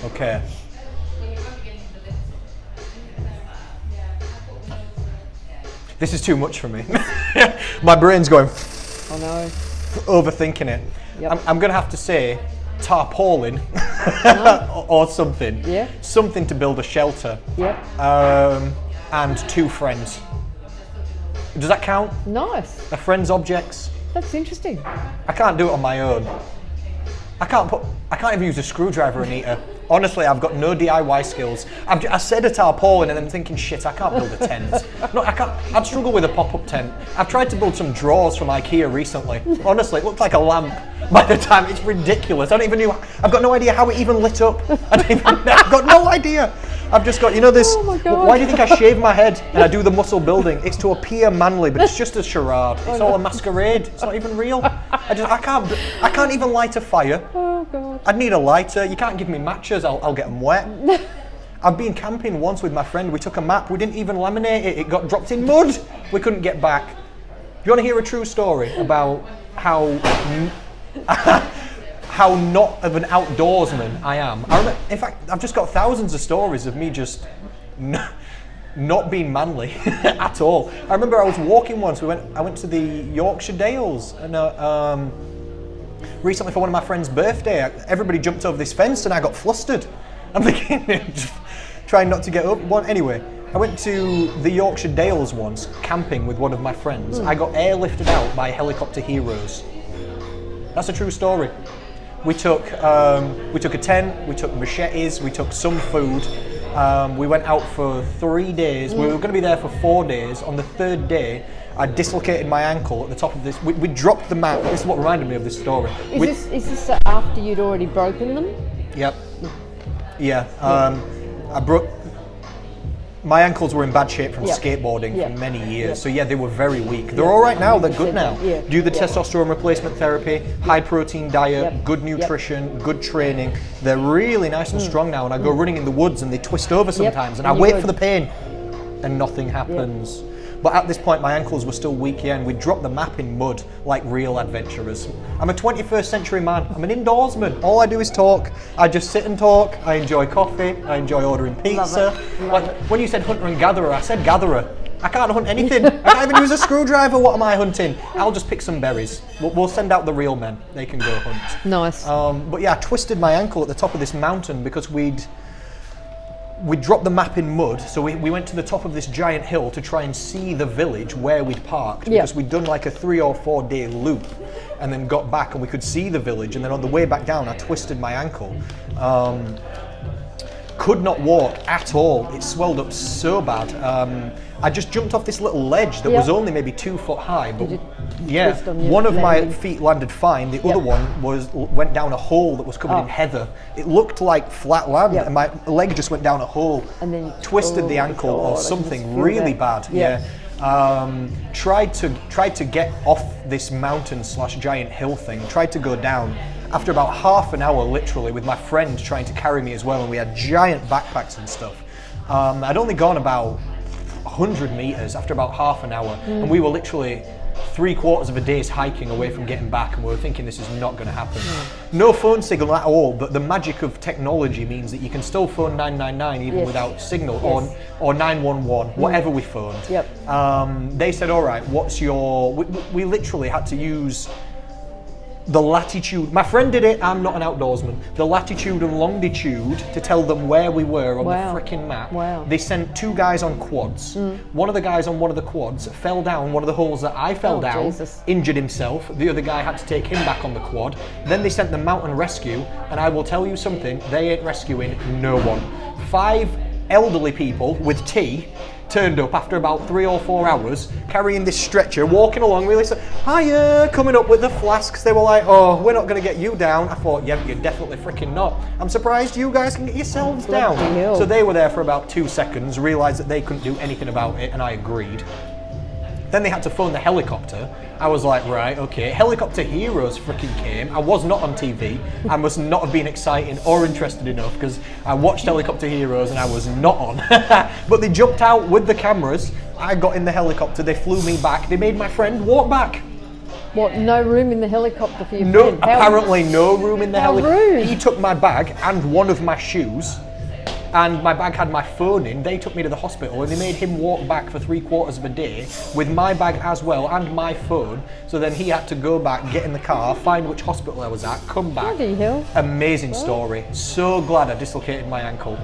Okay. This is too much for me. My brain's going I know. overthinking it. Yep. I'm going to have to say tarpaulin or something. Yeah. Something to build a shelter. Yep. And 2 friends. Does that count? Nice. A friend's objects? That's interesting. I can't do it on my own. I can't even use a screwdriver, Anita. Honestly, I've got no DIY skills. I said a tarpaulin and I'm thinking, shit, I can't build a tent. No, I can't. I'd struggle with a pop-up tent. I've tried to build some drawers from IKEA recently. Honestly, it looked like a lamp by the time. It's ridiculous. I don't even know. I've got no idea how it even lit up. I've got no idea. I've just got, this. Oh my God. Why do you think I shave my head and I do the muscle building? It's to appear manly, but it's just a charade. It's all a masquerade. It's not even real. I can't even light a fire. Oh God. I'd need a lighter. You can't give me matches. I'll get them wet. I've been camping once with my friend. We took a map. We didn't even laminate it. It got dropped in mud. We couldn't get back. Do you want to hear a true story about how not of an outdoorsman I am? In fact, I've just got thousands of stories of me just not being manly at all. I remember I was walking once. I went to the Yorkshire Dales and recently for one of my friend's birthday. Everybody jumped over this fence and I got flustered. I'm thinking, trying not to get up. Anyway, I went to the Yorkshire Dales once, camping with one of my friends. I got airlifted out by helicopter heroes. That's a true story. We took a tent, we took machetes, we took some food. We went out for 3 days. We were going to be there for 4 days. On the 3rd day, I dislocated my ankle at the top of this. We dropped the map. This is what reminded me of this story. Is this after you'd already broken them? Yep. Yeah. I broke. My ankles were in bad shape from skateboarding for many years. So yeah, they were very weak. They're all right now. They're good now. Yeah. Do the testosterone replacement therapy, high protein diet, Yep. good nutrition, good training. They're really nice and strong now. And I go running in the woods and they twist over sometimes. And I And you wait would. for the pain, and nothing happens. But at this point, my ankles were still weak, and we dropped the map in mud like real adventurers. I'm a 21st century man. I'm an indoorsman. All I do is talk. I just sit and talk. I enjoy coffee. I enjoy ordering pizza. Love it. When you said hunter and gatherer, I said gatherer. I can't hunt anything. I can't even use a screwdriver. What am I hunting? I'll just pick some berries. We'll send out the real men. They can go hunt. Nice. But yeah, I twisted my ankle at the top of this mountain because we dropped the map in mud, so we went to the top of this giant hill to try and see the village where we'd parked, because we'd done like a 3 or 4 day loop and then got back and we could see the village, and then on the way back down I twisted my ankle. Could not walk at all. It swelled up so bad. I just jumped off this little ledge that was only maybe 2 foot high, but yeah, twist on your one of my landing? feet landed fine. The other one went down a hole that was covered in heather. It looked like flat land, and my leg just went down a hole. And then twisted the ankle God, I or can just something feel really that. bad. Yeah. Tried to get off this mountain / giant hill thing. Tried to go down. After about half an hour, literally, with my friend trying to carry me as well, and we had giant backpacks and stuff. I'd only gone about 100 meters after about half an hour, and we were literally 3/4 of a day's hiking away from getting back, and we were thinking this is not going to happen. No phone signal at all, but the magic of technology means that you can still phone 999 even without signal, or 911, whatever we phoned. Yep. They said, all right, what's your... We literally had to use the latitude. My friend did it, I'm not an outdoorsman. The latitude and longitude to tell them where we were on the frickin' map. Wow. They sent 2 guys on quads. One of the guys on one of the quads fell down one of the holes that I fell down, Jesus. injured himself. The other guy had to take him back on the quad. Then they sent the mountain rescue, and I will tell you something, they ain't rescuing no one. 5 elderly people with tea turned up after about 3 or 4 hours, carrying this stretcher, walking along. Really said, hiya, coming up with the flasks. They were like, oh, we're not going to get you down. I thought, yeah, but you're definitely freaking not. I'm surprised you guys can get yourselves down. Hell. So they were there for about 2 seconds, realised that they couldn't do anything about it, and I agreed. Then they had to phone the helicopter. I was like, right, okay. Helicopter Heroes freaking came. I was not on TV. I must not have been exciting or interested enough, because I watched Helicopter Heroes and I was not on. But they jumped out with the cameras. I got in the helicopter. They flew me back. They made my friend walk back. What, no room in the helicopter for your No, friend? apparently no room in the How helicopter. rude. He took my bag and one of my shoes. And my bag had my phone in. They took me to the hospital and they made him walk back for 3/4 of a day with my bag as well and my phone. So then he had to go back, get in the car, find which hospital I was at, come back. Bloody hell. Amazing story. So glad I dislocated my ankle.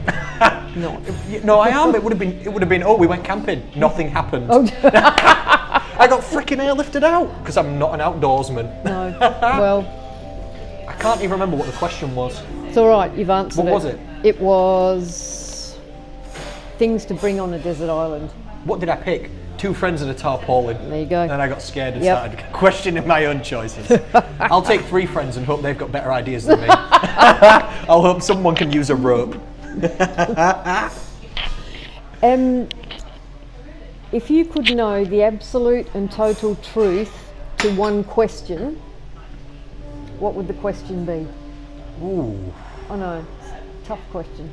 No. No, I am. It would have been. Oh, we went camping. Nothing happened. Oh, I got freaking airlifted out because I'm not an outdoorsman. no. Well, I can't even remember what the question was. it's all right. You've answered What was it? It was things to bring on a desert island. What did I pick? 2 friends and a tarpaulin. There you go. And I got scared and Yep. started questioning my own choices. I'll take 3 friends and hope they've got better ideas than me. I'll hope someone can use a rope. If you could know the absolute and total truth to one question, what would the question be? Ooh. I know, it's a tough question.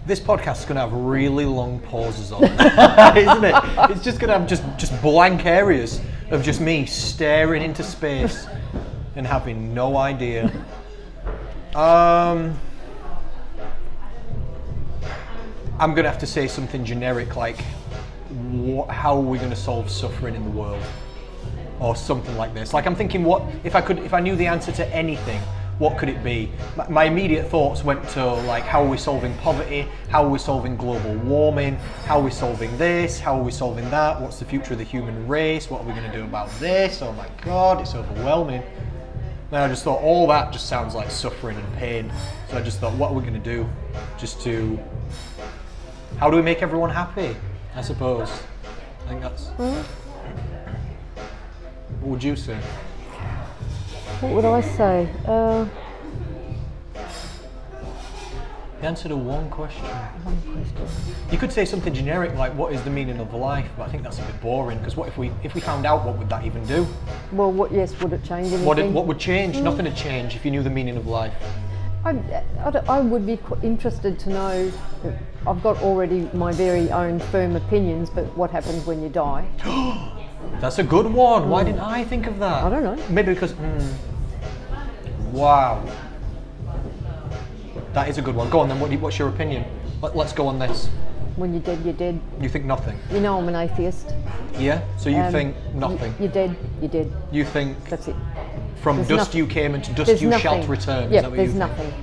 This podcast is going to have really long pauses on it, isn't it? It's just going to have just blank areas of just me staring into space and having no idea. I'm going to have to say something generic like, how are we going to solve suffering in the world? Or something like this. Like I'm thinking, what if I knew the answer to anything, what could it be? My immediate thoughts went to like, how are we solving poverty? How are we solving global warming? How are we solving this? How are we solving that? What's the future of the human race? What are we going to do about this? Oh my God, it's overwhelming. Then I just thought all that just sounds like suffering and pain. So I just thought, what are we going to do? How do we make everyone happy? I suppose. I think that's... What would you say? What would I say? The answer to one question. You could say something generic like, what is the meaning of life? But I think that's a bit boring, because what if we found out, what would that even do? Well, would it change anything? What would change? Nothing would change if you knew the meaning of life. I would be interested to know. I've got already my very own firm opinions, but what happens when you die? That's a good one. Why didn't I think of that? I don't know. Maybe because... Wow. That is a good one. Go on then, what's your opinion? Let's go on this. When you're dead, you're dead. You think nothing? You know I'm an atheist. Yeah? So you think nothing? You're dead, you're dead. You think That's it. from There's dust nothing. you came and to dust There's you nothing. shalt return? Is Yeah, that what there's you think? nothing.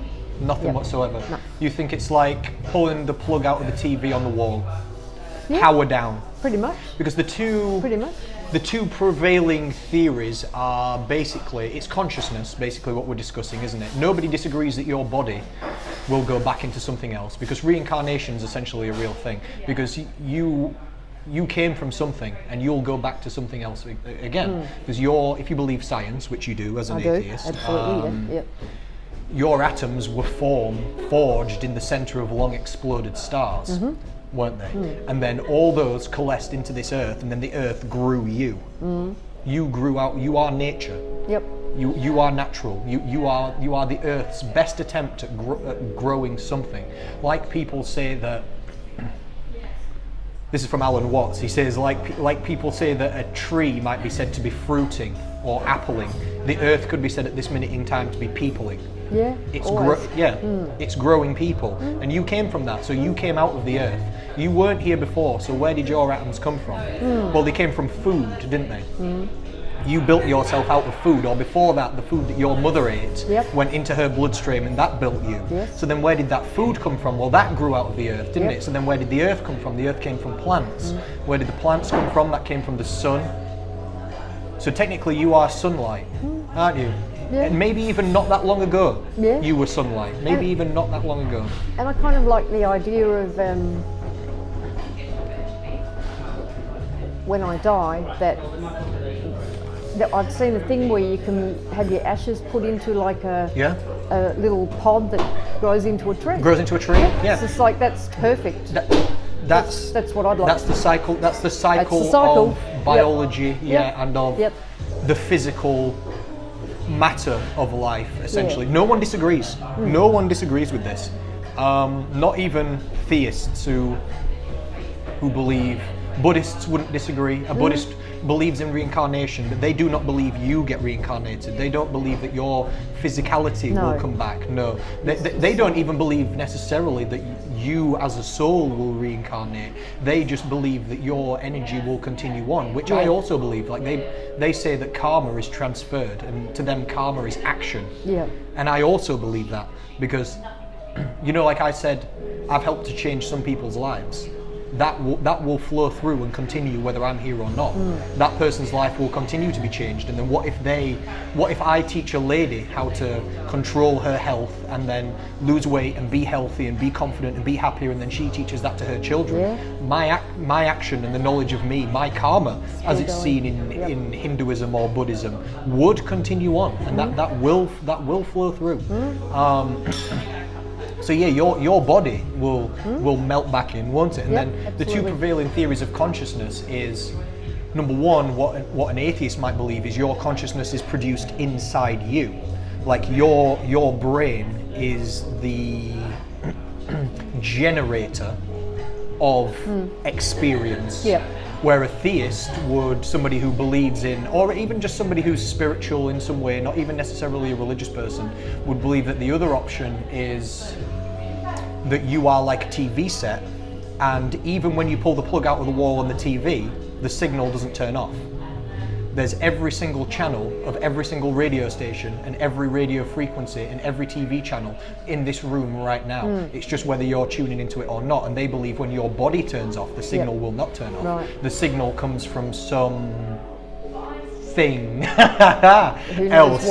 Nothing Yeah. whatsoever? No. You think it's like pulling the plug out of the TV on the wall? Yeah. Power down? Pretty much. Because the two prevailing theories are basically, it's consciousness, basically what we're discussing, isn't it? Nobody disagrees that your body will go back into something else, because reincarnation is essentially a real thing, because you came from something and you'll go back to something else again. Because if you believe science, which you do as an atheist, Absolutely. Yep. your atoms were forged in the center of long exploded stars. weren't they? And then all those coalesced into this earth, and then the earth grew you. You grew out. You are nature. Yep. You are natural. You are the earth's best attempt at growing something. Like people say that. This is from Alan Watts. He says, like people say that a tree might be said to be fruiting or appling, the earth could be said at this minute in time to be peopling. Yeah. It's growing people, and you came from that. So you came out of the earth. You weren't here before. So where did your atoms come from? Well, they came from food, didn't they? You built yourself out of food, or before that, the food that your mother ate went into her bloodstream, and that built you. Yes. So then where did that food come from? Well, that grew out of the earth, didn't it? So then where did the earth come from? The earth came from plants. Where did the plants come from? That came from the sun. So technically you are sunlight, aren't you? Yeah. And maybe even not that long ago, Yeah. you were sunlight. Maybe even not that long ago. And I kind of like the idea of when I die, that I'd seen a thing where you can have your ashes put into like a little pod that grows into a tree. Grows into a tree? Yeah. It's just like, that's perfect. That's what I'd like. That's the cycle. That's the cycle, cycle. of biology, and of Yep. the physical matter of life. Essentially, no one disagrees. No one disagrees with this. Not even theists who believe. Buddhists wouldn't disagree. A Buddhist believes in reincarnation, but they do not believe you get reincarnated. They don't believe that your physicality will come back. No, they don't even believe necessarily that you as a soul will reincarnate. They just believe that your energy will continue on, which I also believe. Like they say that karma is transferred, and to them karma is action. Yeah. And I also believe that, because like I said, I've helped to change some people's lives. That will flow through and continue whether I'm here or not. That person's life will continue to be changed. And then what if I teach a lady how to control her health and then lose weight and be healthy and be confident and be happier, and then she teaches that to her children? Yeah. My action and the knowledge of me, my karma, as it's seen in Hinduism or Buddhism, would continue on, and that will flow through. So yeah, your body will melt back in, won't it? And then absolutely. The two prevailing theories of consciousness is, number one, what an atheist might believe is your consciousness is produced inside you. Like your brain is the generator of experience. Yeah. Where a theist somebody who believes in, or even just somebody who's spiritual in some way, not even necessarily a religious person, would believe that the other option is that you are like a TV set, and even when you pull the plug out of the wall on the TV, the signal doesn't turn off. There's every single channel of every single radio station and every radio frequency and every TV channel in this room right now. It's just whether you're tuning into it or not. And they believe when your body turns off, the signal will not turn off. Right. The signal comes from some thing else.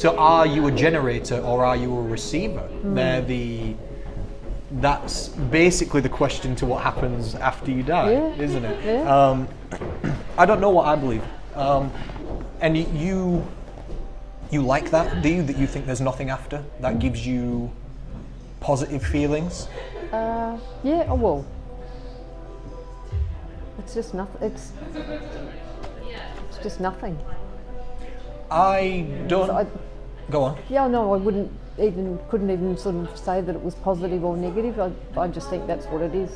So are you a generator or are you a receiver? That's basically the question to what happens after you die, isn't it? Yeah. I don't know what I believe. And you like that, do you? That you think there's nothing after? That gives you positive feelings? Yeah, oh well. It's just nothing. It's just nothing. I don't... Go on. Yeah, no, I couldn't even sort of say that it was positive or negative. I just think that's what it is.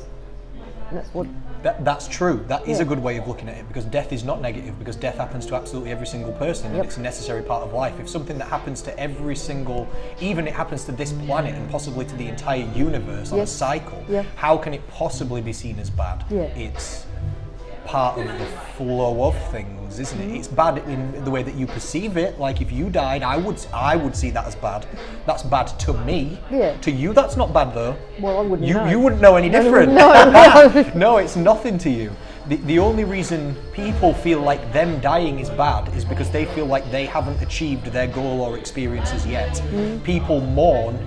And that's what... That's true. That is a good way of looking at it, because death is not negative, because death happens to absolutely every single person, and it's a necessary part of life. If something that happens to every single, even it happens to this planet and possibly to the entire universe on a cycle, how can it possibly be seen as bad? It's part of the flow of things, isn't it? It's bad in the way that you perceive it. Like if you died, I would see that as bad. That's bad to me. Yeah. To you, that's not bad though. Well, I wouldn't know. You wouldn't know any different. No. No, it's nothing to you. The only reason people feel like them dying is bad is because they feel like they haven't achieved their goal or experiences yet. People mourn,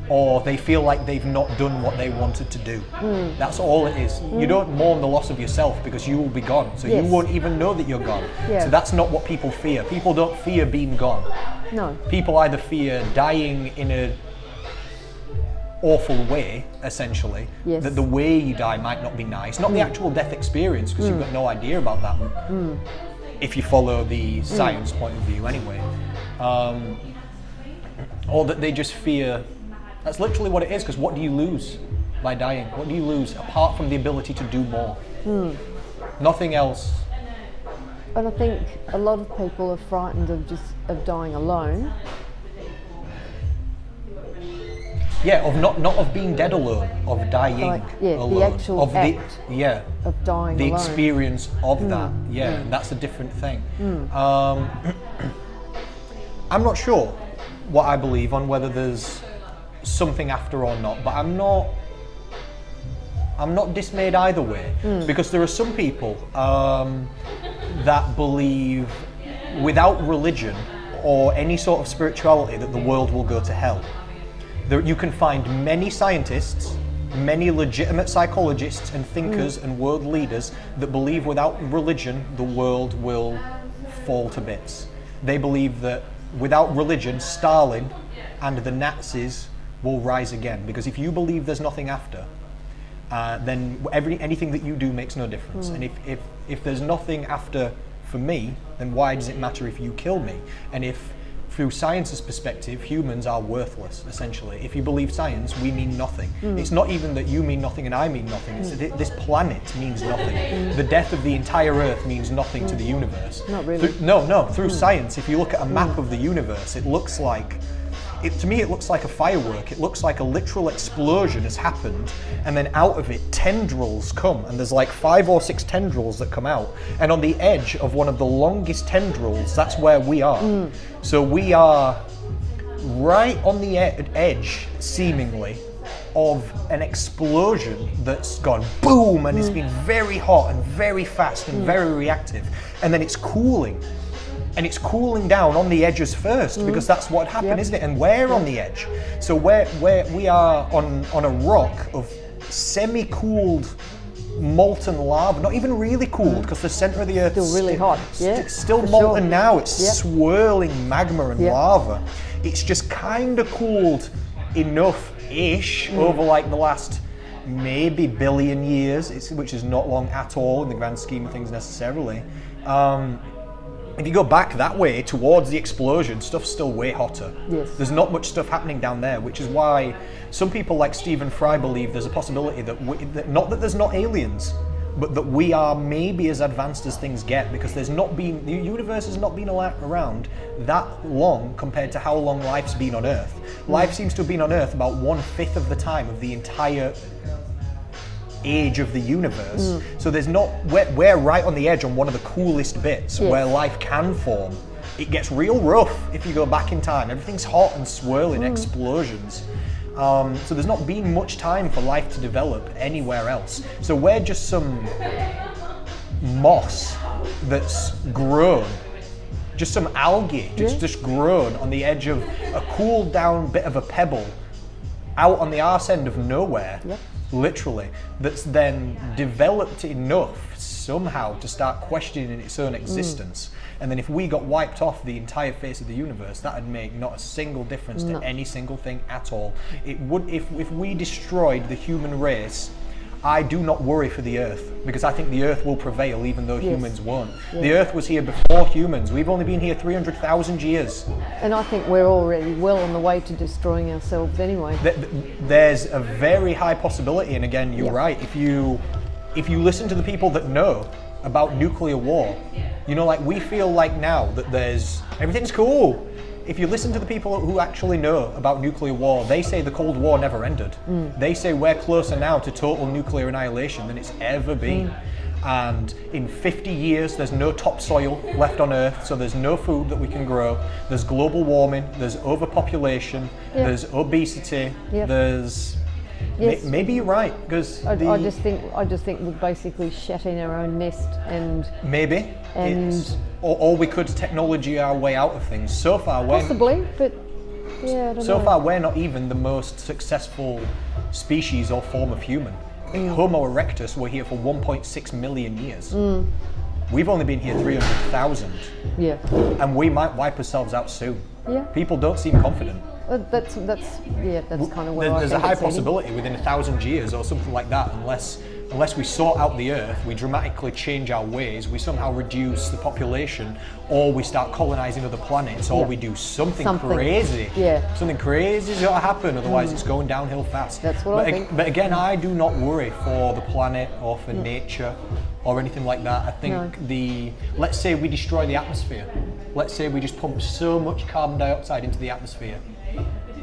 or they feel like they've not done what they wanted to do. That's all it is. You don't mourn the loss of yourself because you will be gone, so you won't even know that you're gone. So that's not what people fear. People don't fear being gone. No. People either fear dying in awful way, essentially. Yes. That the way you die might not be nice. Not the actual death experience, because you've got no idea about that if you follow the science point of view anyway. Or that they just fear. That's literally what it is, because what do you lose by dying? What do you lose apart from the ability to do more? Nothing else. And I think a lot of people are frightened of dying alone. Yeah, of not of being dead alone, of dying alone. The actual of act of dying the alone. experience of that. Yeah, that's a different thing. I'm not sure what I believe on whether there's something after or not, but I'm not dismayed either way, because there are some people that believe without religion or any sort of spirituality that the world will go to hell. You can find many scientists, many legitimate psychologists and thinkers and world leaders that believe without religion the world will fall to bits. They believe that without religion, Stalin and the Nazis will rise again, because if you believe there's nothing after, then anything that you do makes no difference. And if there's nothing after for me, then why does it matter if you kill me? And if through science's perspective, humans are worthless, essentially. If you believe science, we mean nothing. It's not even that you mean nothing and I mean nothing. It's that this planet means nothing. The death of the entire Earth means nothing to the universe. Not really. Through science, if you look at a map of the universe, it looks like, to me it looks like a firework. It looks like a literal explosion has happened, and then out of it tendrils come, and there's like 5 or 6 tendrils that come out, and on the edge of one of the longest tendrils, that's where we are. So we are right on the edge, seemingly, of an explosion that's gone boom, and it's been very hot and very fast and very reactive, and then it's cooling. And it's cooling down on the edges first, because that's what happened, isn't it? And we're on the edge. So we are on a rock of semi-cooled molten lava, not even really cooled, because the center of the Earth Still really hot. Still molten now. It's swirling magma and lava. It's just kind of cooled enough-ish over like the last maybe billion years, which is not long at all in the grand scheme of things necessarily. If you go back that way towards the explosion, stuff's still way hotter. Yes. There's not much stuff happening down there, which is why some people like Stephen Fry believe there's a possibility that not that there's not aliens, but that we are maybe as advanced as things get, because the universe has not been around that long compared to how long life's been on Earth. Life seems to have been on Earth about 1/5 of the time of the entire age of the universe. So we're right on the edge on one of the coolest bits where life can form. It gets real rough if you go back in time. Everything's hot and swirling, explosions. So there's not been much time for life to develop anywhere else. So we're just some moss that's grown, just some algae just grown on the edge of a cooled down bit of a pebble out on the arse end of nowhere. Literally, that's then developed enough somehow to start questioning its own existence. And then if we got wiped off the entire face of the universe, that would make not a single difference to any single thing at all. It would, if we destroyed the human race, I do not worry for the Earth, because I think the Earth will prevail even though humans won't. The Earth was here before humans. We've only been here 300,000 years. And I think we're already well on the way to destroying ourselves anyway. There's a very high possibility, and again, you're right. If you listen to the people that know about nuclear war, you know, like we feel like now that everything's cool. If you listen to the people who actually know about nuclear war, they say the Cold War never ended. They say we're closer now to total nuclear annihilation than it's ever been. And in 50 years, there's no topsoil left on Earth, so there's no food that we can grow. There's global warming, there's overpopulation, there's obesity, there's... Maybe you're right, because I just think we're basically shat in our own nest, and maybe or we could technology our way out of things. So far, possibly, but yeah, I don't know. So far, we're not even the most successful species or form of human. Homo erectus were here for 1.6 million years. We've only been here 300,000. Yeah. And we might wipe ourselves out soon. Yeah. People don't seem confident. That's kind of what there's a high possibility within 1,000 years or something like that, unless we sort out the earth, we dramatically change our ways, we somehow reduce the population, or we start colonizing other planets, or we do something crazy. Yeah. Something crazy is going to happen, otherwise it's going downhill fast. That's what I think. But again, I do not worry for the planet or for nature or anything like that. I think let's say we destroy the atmosphere. Let's say we just pump so much carbon dioxide into the atmosphere.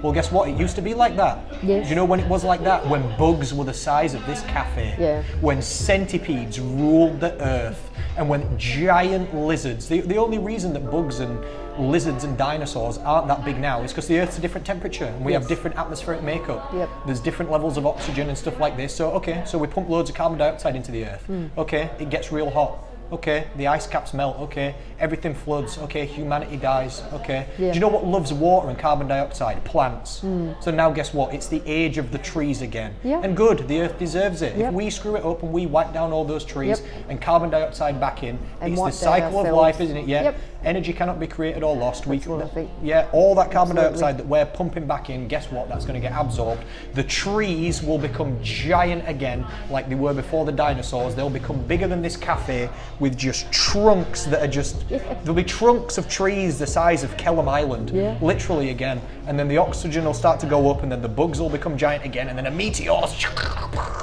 Well, guess what? It used to be like that. Yes. Do you know when it was like that? When bugs were the size of this cafe. Yeah. When centipedes ruled the earth, and when giant lizards. The only reason that bugs and lizards and dinosaurs aren't that big now is because the Earth's a different temperature and we have different atmospheric makeup. Yep. There's different levels of oxygen and stuff like this. So we pump loads of carbon dioxide into the Earth. Okay, it gets real hot. Okay, the ice caps melt. Okay, everything floods. Okay, humanity dies. Okay. Yeah. Do you know what loves water and carbon dioxide? Plants. So now guess what? It's the age of the trees again. Yeah. And good, the Earth deserves it. Yep. If we screw it up and we wipe down all those trees and carbon dioxide back in, and it's the cycle of life, isn't it? Yeah. Yep. Energy cannot be created or lost. That's what I think. Yeah, all that carbon dioxide that we're pumping back in, guess what? That's going to get absorbed. The trees will become giant again, like they were before the dinosaurs. They'll become bigger than this cafe with just trunks that are just... There'll be trunks of trees the size of Kellam Island, literally again. And then the oxygen will start to go up, and then the bugs will become giant again, and then a meteor,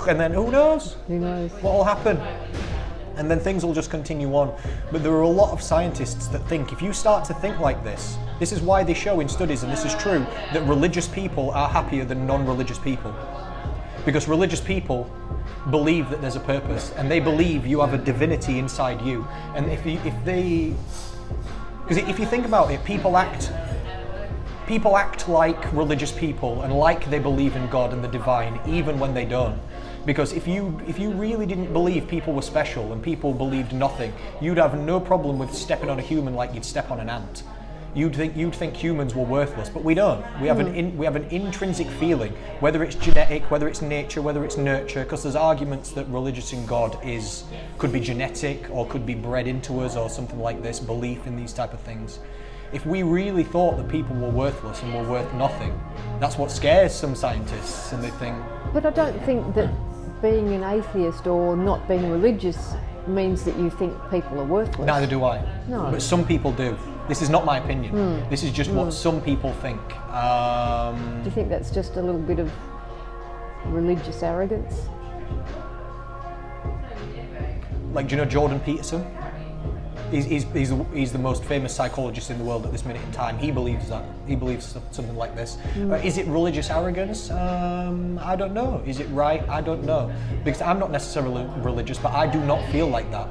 and then who knows? Who knows? What will happen? And then things will just continue on. But there are a lot of scientists that think if you start to think like this is why they show in studies, and this is true, that religious people are happier than non-religious people. Because religious people believe that there's a purpose, and they believe you have a divinity inside you. And if you think about it, people act like religious people and like they believe in God and the divine, even when they don't. Because if you really didn't believe people were special and people believed nothing, you'd have no problem with stepping on a human like you'd step on an ant. You'd think humans were worthless, but we don't. We have an intrinsic feeling, whether it's genetic, whether it's nature, whether it's nurture. Because there's arguments that religious in God could be genetic or could be bred into us or something like this. Belief in these type of things. If we really thought that people were worthless and were worth nothing, that's what scares some scientists, and they think. But I don't think that being an atheist or not being religious means that you think people are worthless. Neither do I. No. But some people do. This is not my opinion. This is just what some people think. Do you think that's just a little bit of religious arrogance? Like, do you know Jordan Peterson? He's the most famous psychologist in the world at this minute in time. He believes that. He believes something like this. Is it religious arrogance? I don't know. Is it right? I don't know. Because I'm not necessarily religious, but I do not feel like that.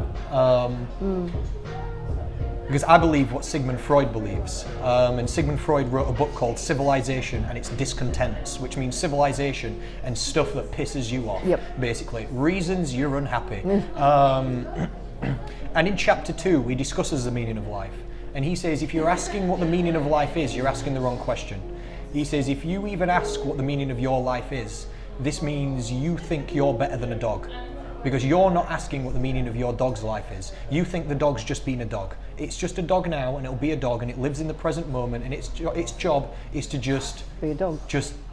Because I believe what Sigmund Freud believes. And Sigmund Freud wrote a book called Civilization and its Discontents, which means civilization and stuff that pisses you off, basically. Reasons you're unhappy. And in chapter 2, he discusses the meaning of life. And he says, if you're asking what the meaning of life is, you're asking the wrong question. He says, if you even ask what the meaning of your life is, this means you think you're better than a dog. Because you're not asking what the meaning of your dog's life is. You think the dog's just being a dog. It's just a dog now, and it'll be a dog, and it lives in the present moment, and its job is to just... Be a dog.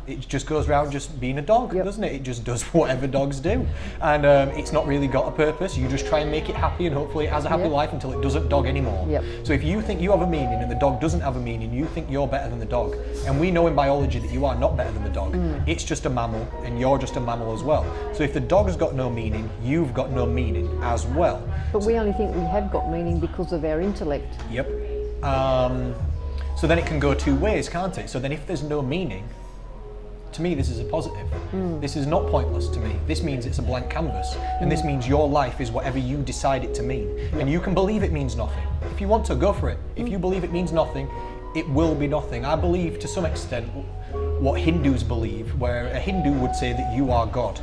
It just goes around just being a dog, doesn't it? It just does whatever dogs do. And it's not really got a purpose. You just try and make it happy, and hopefully it has a happy life until it doesn't dog anymore. So if you think you have a meaning and the dog doesn't have a meaning, you think you're better than the dog. And we know in biology that you are not better than the dog. It's just a mammal, and you're just a mammal as well. So if the dog's got no meaning, you've got no meaning as well. But we only think we have got meaning because of our intellect. Yep. So then it can go two ways, can't it? So then if there's no meaning, to me, this is a positive. This is not pointless to me. This means it's a blank canvas. And this means your life is whatever you decide it to mean. And you can believe it means nothing. If you want to, go for it. If you believe it means nothing, it will be nothing. I believe to some extent what Hindus believe, where a Hindu would say that you are God.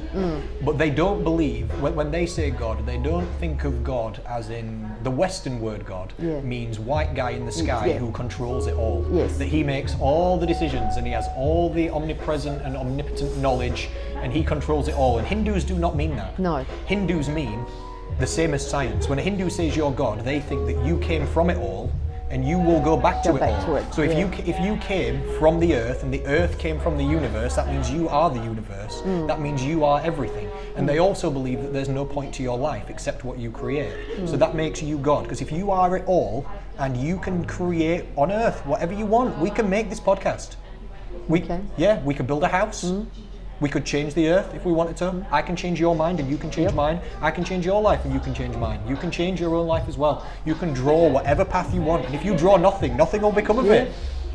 But they don't believe, when they say God, they don't think of God as in the Western word God means white guy in the sky who controls it all. That he makes all the decisions and he has all the omnipresent and omnipotent knowledge and he controls it all. And Hindus do not mean that. No. Hindus mean the same as science. When a Hindu says you're God, they think that you came from it all and you will go back to Go it back all. to it, So if yeah. you came from the earth and the earth came from the universe, that means you are the universe. That means you are everything. And they also believe that there's no point to your life except what you create. So that makes you God. Because if you are it all and you can create on earth whatever you want, we can make this podcast. We could build a house. We could change the earth if we wanted to. I can change your mind and you can change mine. I can change your life and you can change mine. You can change your own life as well. You can draw whatever path you want. And if you draw nothing, nothing will become of it.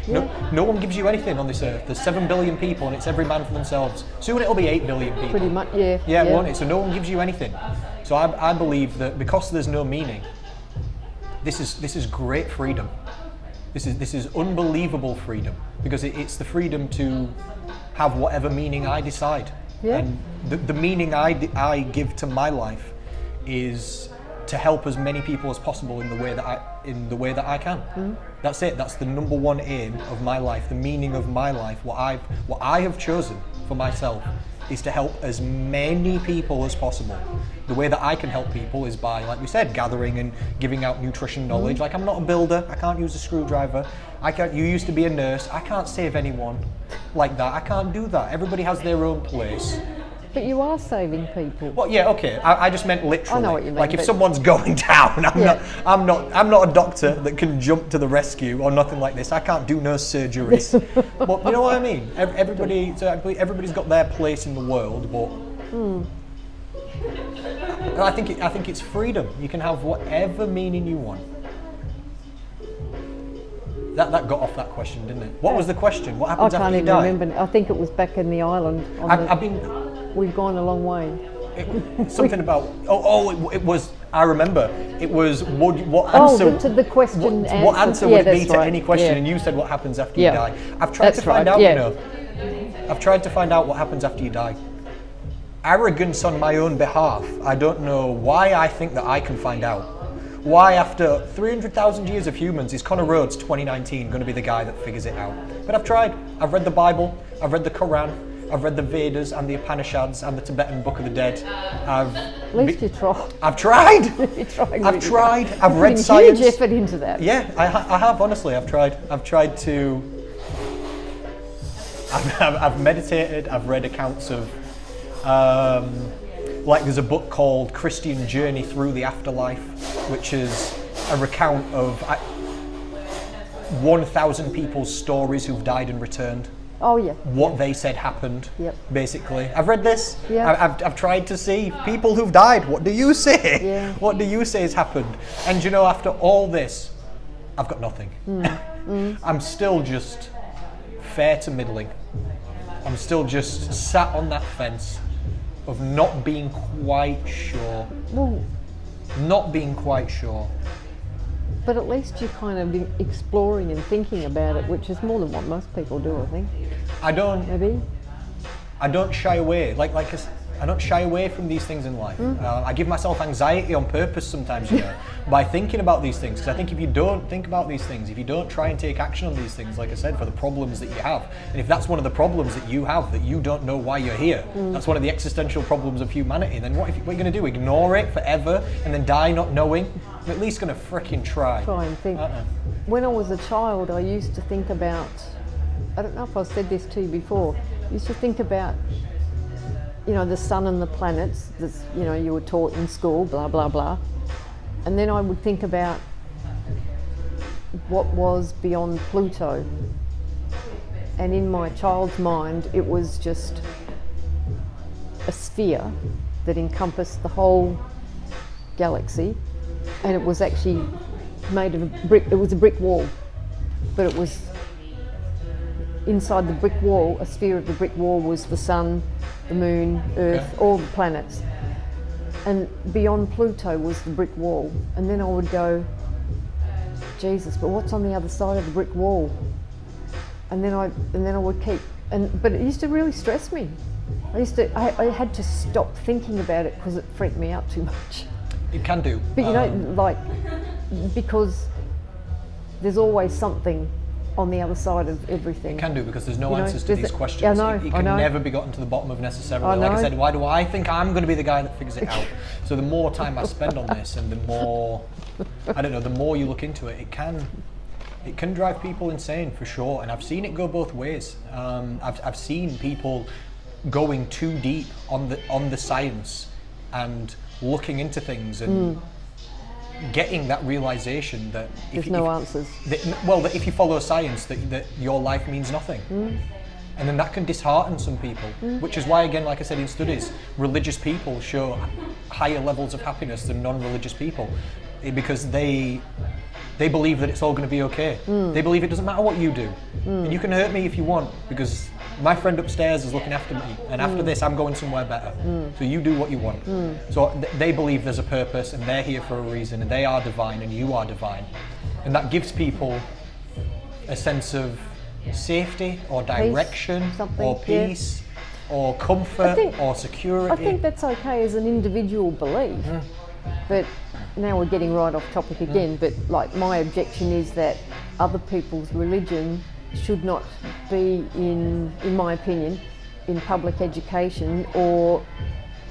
No one gives you anything on this earth. There's 7 billion people and it's every man for themselves. Soon it'll be 8 billion people. Pretty much, Yeah, won't it? So no one gives you anything. So I believe that because there's no meaning, this is great freedom. This is unbelievable freedom, because it's the freedom to have whatever meaning I decide. Yeah. And the meaning I give to my life is to help as many people as possible in the way that I can. That's it. That's the number one aim of my life. The meaning of my life. What I have chosen for myself is to help as many people as possible. The way that I can help people is by, like we said, gathering and giving out nutrition knowledge. Like, I'm not a builder. I can't use a screwdriver. You used to be a nurse. I can't save anyone like that. I can't do that. Everybody has their own place. But you are saving people. Well, yeah, okay. I just meant literally. I know what you mean. Like, if someone's going down, I'm not a doctor that can jump to the rescue or nothing like this. I can't do no surgeries. But you know what I mean? Everybody's got their place in the world, but I think it's freedom. You can have whatever meaning you want. That got off that question, didn't it? What was the question? What happens after you die? I can't even remember. I think it was back in the island. We've gone a long way. Something about it was. I remember. It was what answer? To the question. What answer would it be to right. any question? Yeah. And you said what happens after you die. I've tried That's to find right. out. Yeah. You know, I've tried to find out what happens after you die. Arrogance on my own behalf. I don't know why I think that I can find out. Why, after 300,000 years of humans, is Connor Rhodes 2019 going to be the guy that figures it out? But I've tried. I've read the Bible. I've read the Quran. I've read the Vedas and the Upanishads and the Tibetan Book of the Dead. At least you tried. I've tried. I've tried. I've read science. Huge effort into that. Yeah, I have, honestly. I've tried. I've meditated. I've read accounts of, like there's a book called Christian Journey Through the Afterlife, which is a recount of 1,000 people's stories who've died and returned. Oh yeah. What they said happened, basically. I've read this. Yeah. I've tried to see people who've died. What do you say? Yeah. What do you say has happened? And you know, after all this, I've got nothing. I'm still just fair to middling. I'm still just sat on that fence of not being quite sure. Well, Not being quite sure. but at least you're kind of exploring and thinking about it, which is more than what most people do, I think. I don't Maybe. shy away. I don't shy away from these things in life. I give myself anxiety on purpose sometimes, you know, by thinking about these things. Because I think if you don't think about these things, if you don't try and take action on these things, like I said, for the problems that you have, and if that's one of the problems that you have, that you don't know why you're here, that's one of the existential problems of humanity, then what are you going to do? Ignore it forever and then die not knowing? I'm at least going to frickin' try. Try and think. When I was a child, I used to think about, I don't know if I've said this to you before, I used to think about, you know, the sun and the planets, this, you know, you were taught in school, blah, blah, blah. And then I would think about what was beyond Pluto. And in my child's mind, it was just a sphere that encompassed the whole galaxy. And it was actually made of a brick, it was a brick wall, but it was inside the brick wall, a sphere of the brick wall was the sun, the moon, Earth, all the planets. And beyond Pluto was the brick wall. And then I would go, Jesus, but what's on the other side of the brick wall? And then I would keep, but it used to really stress me. I had to stop thinking about it because it freaked me out too much. It can do. But you know, like, because there's always something on the other side of everything. It can do, because there's no answers to these questions. It can never be gotten to the bottom of necessarily. Like I said, why do I think I'm going to be the guy that figures it out? So the more time I spend on this, and the more, I don't know, the more you look into it, it can. It can drive people insane for sure, and I've seen it go both ways. I've seen people going too deep on the science and looking into things and getting that realization that There's no answers. That if you follow science, that your life means nothing. And then that can dishearten some people, which is why, again, like I said, in studies, religious people show higher levels of happiness than non-religious people, because they believe that it's all going to be okay. They believe it doesn't matter what you do, and you can hurt me if you want, because my friend upstairs is looking after me, and after this I'm going somewhere better. So you do what you want. So they believe there's a purpose, and they're here for a reason, and they are divine, and you are divine, and that gives people a sense of safety or direction or peace or comfort or security. I think that's okay as an individual belief, but now we're getting right off topic again, but like my objection is that other people's religion should not be in my opinion, in public education, or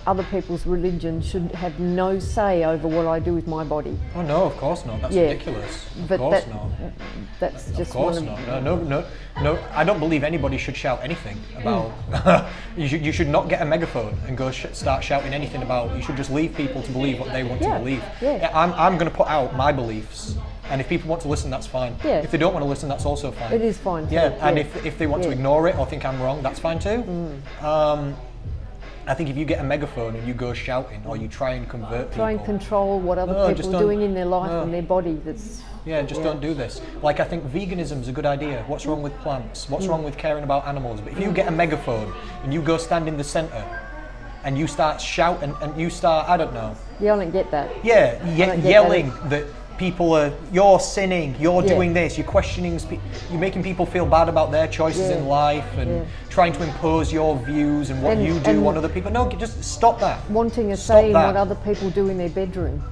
other people's religion should have no say over what I do with my body. Oh no, of course not. That's ridiculous. Of course not. That's just of course not. No. I don't believe anybody should shout anything about. You should not get a megaphone and go start shouting anything about. You should just leave people to believe what they want to believe. Yeah. I'm going to put out my beliefs. And if people want to listen, that's fine. Yeah. If they don't want to listen, that's also fine. It is fine too. And if they want to ignore it or think I'm wrong, that's fine too. I think if you get a megaphone and you go shouting, or you try and convert people, try and control what other people are doing in their life and their body, don't do this. Like, I think veganism is a good idea. What's wrong with plants? What's wrong with caring about animals? But if you get a megaphone and you go stand in the centre and you start shouting and you start, I don't know. Yeah, I don't get that. Yeah, yelling that people are, you're sinning, you're doing this, you're questioning, you're making people feel bad about their choices in life, and trying to impose your views and what you do on other people. No, just stop that. Wanting a say in what other people do in their bedroom.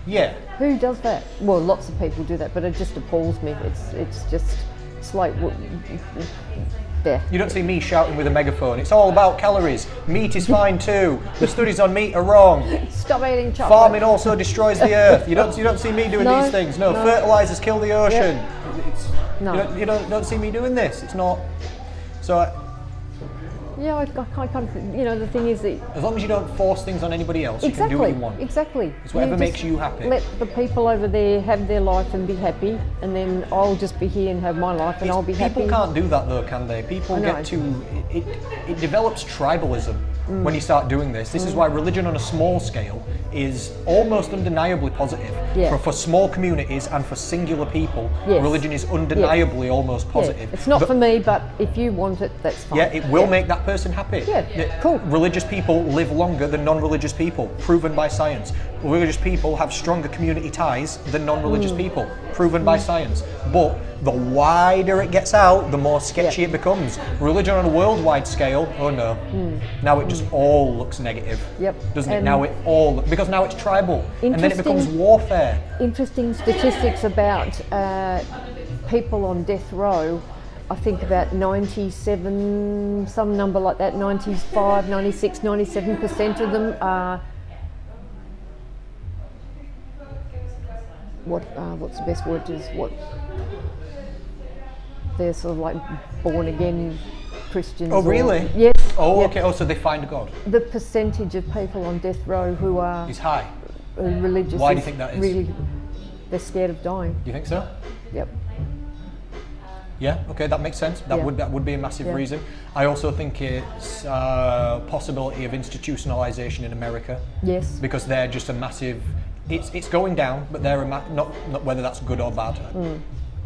Yeah. Who does that? Well, lots of people do that, but it just appalls me. It's like, yeah. You don't see me shouting with a megaphone. It's all about calories. Meat is fine too. The studies on meat are wrong. Stop eating chocolate. Farming also destroys the earth. You don't see me doing these things. No, fertilizers kill the ocean. Yep. You don't see me doing this. It's not. So. Yeah, I kind of, the thing is that... As long as you don't force things on anybody else, you can do what you want. Exactly. It's whatever makes you happy. Let the people over there have their life and be happy, and then I'll just be here and have my life, and I'll be happy. People can't do that though, can they? People get to... It develops tribalism when you start doing this. This is why religion on a small scale is almost undeniably positive. Yeah. For small communities and for singular people, religion is undeniably almost positive. Yeah. It's not for me, but if you want it, that's fine. Yeah, it will make that person happy. Yeah, cool. Religious people live longer than non-religious people, proven by science. Religious people have stronger community ties than non-religious people, proven by science. But the wider it gets out, the more sketchy it becomes. Religion on a worldwide scale, oh no. Now it just all looks negative. Yep. Doesn't it? Now it all, because now it's tribal. And then it becomes warfare. Interesting statistics about people on death row. I think about 97, some number like that, 95, 96, 97% of them are, what's the best word, they're sort of like born again Christians. Oh really? Yes. Oh okay, so they find God. The percentage of people on death row who are is high. Religious. Why do you think that is? Really, they're scared of dying. Do you think so? Yep. Yeah, okay, that makes sense. That would be a massive reason. I also think it's a possibility of institutionalization in America. Yes. Because they're just a massive. It's going down, but they're not whether that's good or bad.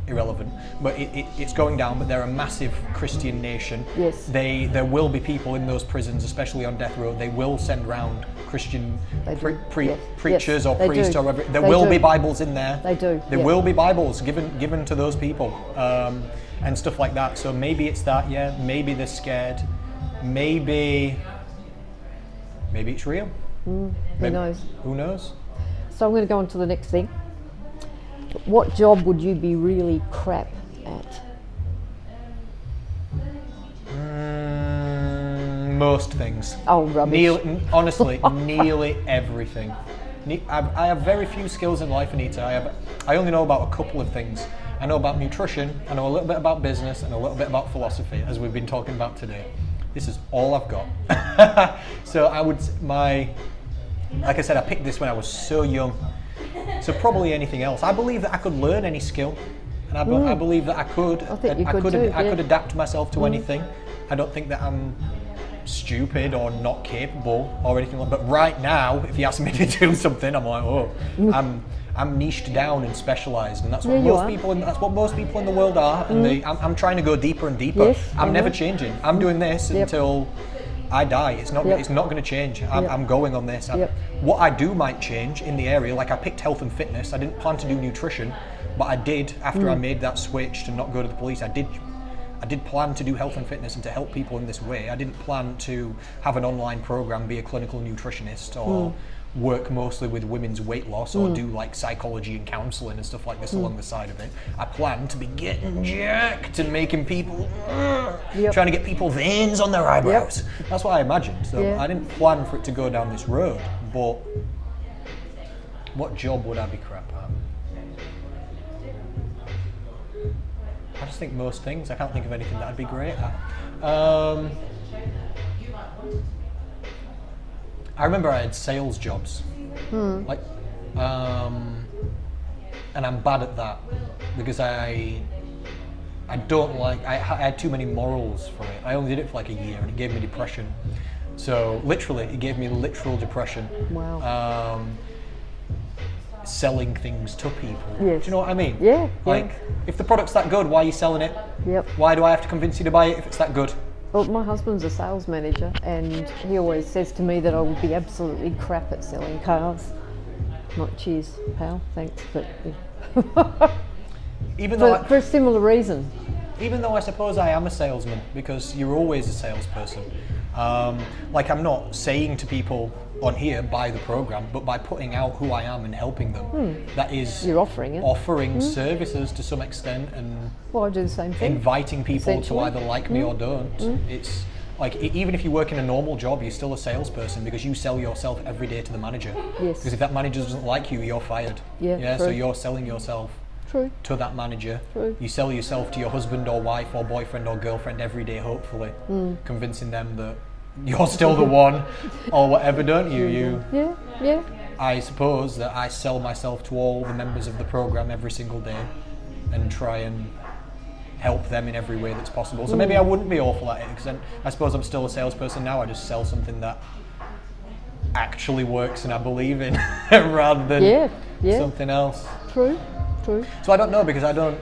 Irrelevant, but it's going down. But they're a massive Christian nation. Yes. There will be people in those prisons, especially on death row. They will send round Christian preachers or priests or whatever. There will be Bibles in there. They do. There will be Bibles given to those people, and stuff like that. So maybe it's that. Yeah. Maybe they're scared. Maybe it's real. Who knows? Who knows? So I'm going to go on to the next thing. What job would you be really crap at? Most things. Oh, rubbish. Honestly, nearly everything. I have very few skills in life, Anita. I only know about a couple of things. I know about nutrition, I know a little bit about business, and a little bit about philosophy, as we've been talking about today. This is all I've got. So like I said, I picked this when I was so young. So probably anything else. I believe that I could learn any skill, and I believe that I could. I could adapt myself to anything. I don't think that I'm stupid or not capable or anything like that. But right now, if you ask me to do something, I'm like, oh, I'm niched down and specialised, and that's what most people in the world are. And I'm trying to go deeper and deeper. Yes, I'm never changing. I'm doing this until I die. It's not going to change. I'm going on this. What I do might change in the area. Like I picked health and fitness. I didn't plan to do nutrition, but I did after I made that switch to not go to the police. I did plan to do health and fitness and to help people in this way. I didn't plan to have an online program, be a clinical nutritionist, or work mostly with women's weight loss, or do like psychology and counselling and stuff like this along the side of it. I planned to be getting jacked and making people trying to get people veins on their eyebrows. That's what I imagined. So I didn't plan for it to go down this road. But what job would I be crap at? I just think most things. I can't think of anything that I'd be great at. I remember I had sales jobs, and I'm bad at that because I don't like. I had too many morals for it. I only did it for like a year, and it gave me depression. So literally, it gave me literal depression. Wow. Selling things to people. Yes. Do you know what I mean? Yeah. Like, if the product's that good, why are you selling it? Yep. Why do I have to convince you to buy it if it's that good? Well, my husband's a sales manager, and he always says to me that I would be absolutely crap at selling cars. Not cheers, pal, thanks, but Even though for a similar reason. Even though I suppose I am a salesman, because you're always a salesperson. Like, I'm not saying to people on here, buy the program, but by putting out who I am and helping them, that is, you're offering it. Offering services to some extent, and well, I do the same thing. Inviting people to either like me or don't. It's like, even if you work in a normal job, you're still a salesperson because you sell yourself every day to the manager. Yes. Because if that manager doesn't like you, you're fired. Yeah. So you're selling yourself. True. To that manager. True. You sell yourself to your husband or wife or boyfriend or girlfriend every day, hopefully, convincing them that you're still the one or whatever, don't you? Yeah. I suppose that I sell myself to all the members of the program every single day and try and help them in every way that's possible. So maybe I wouldn't be awful at it, because I suppose I'm still a salesperson now. I just sell something that actually works and I believe in rather than something else. True. So I don't know, because the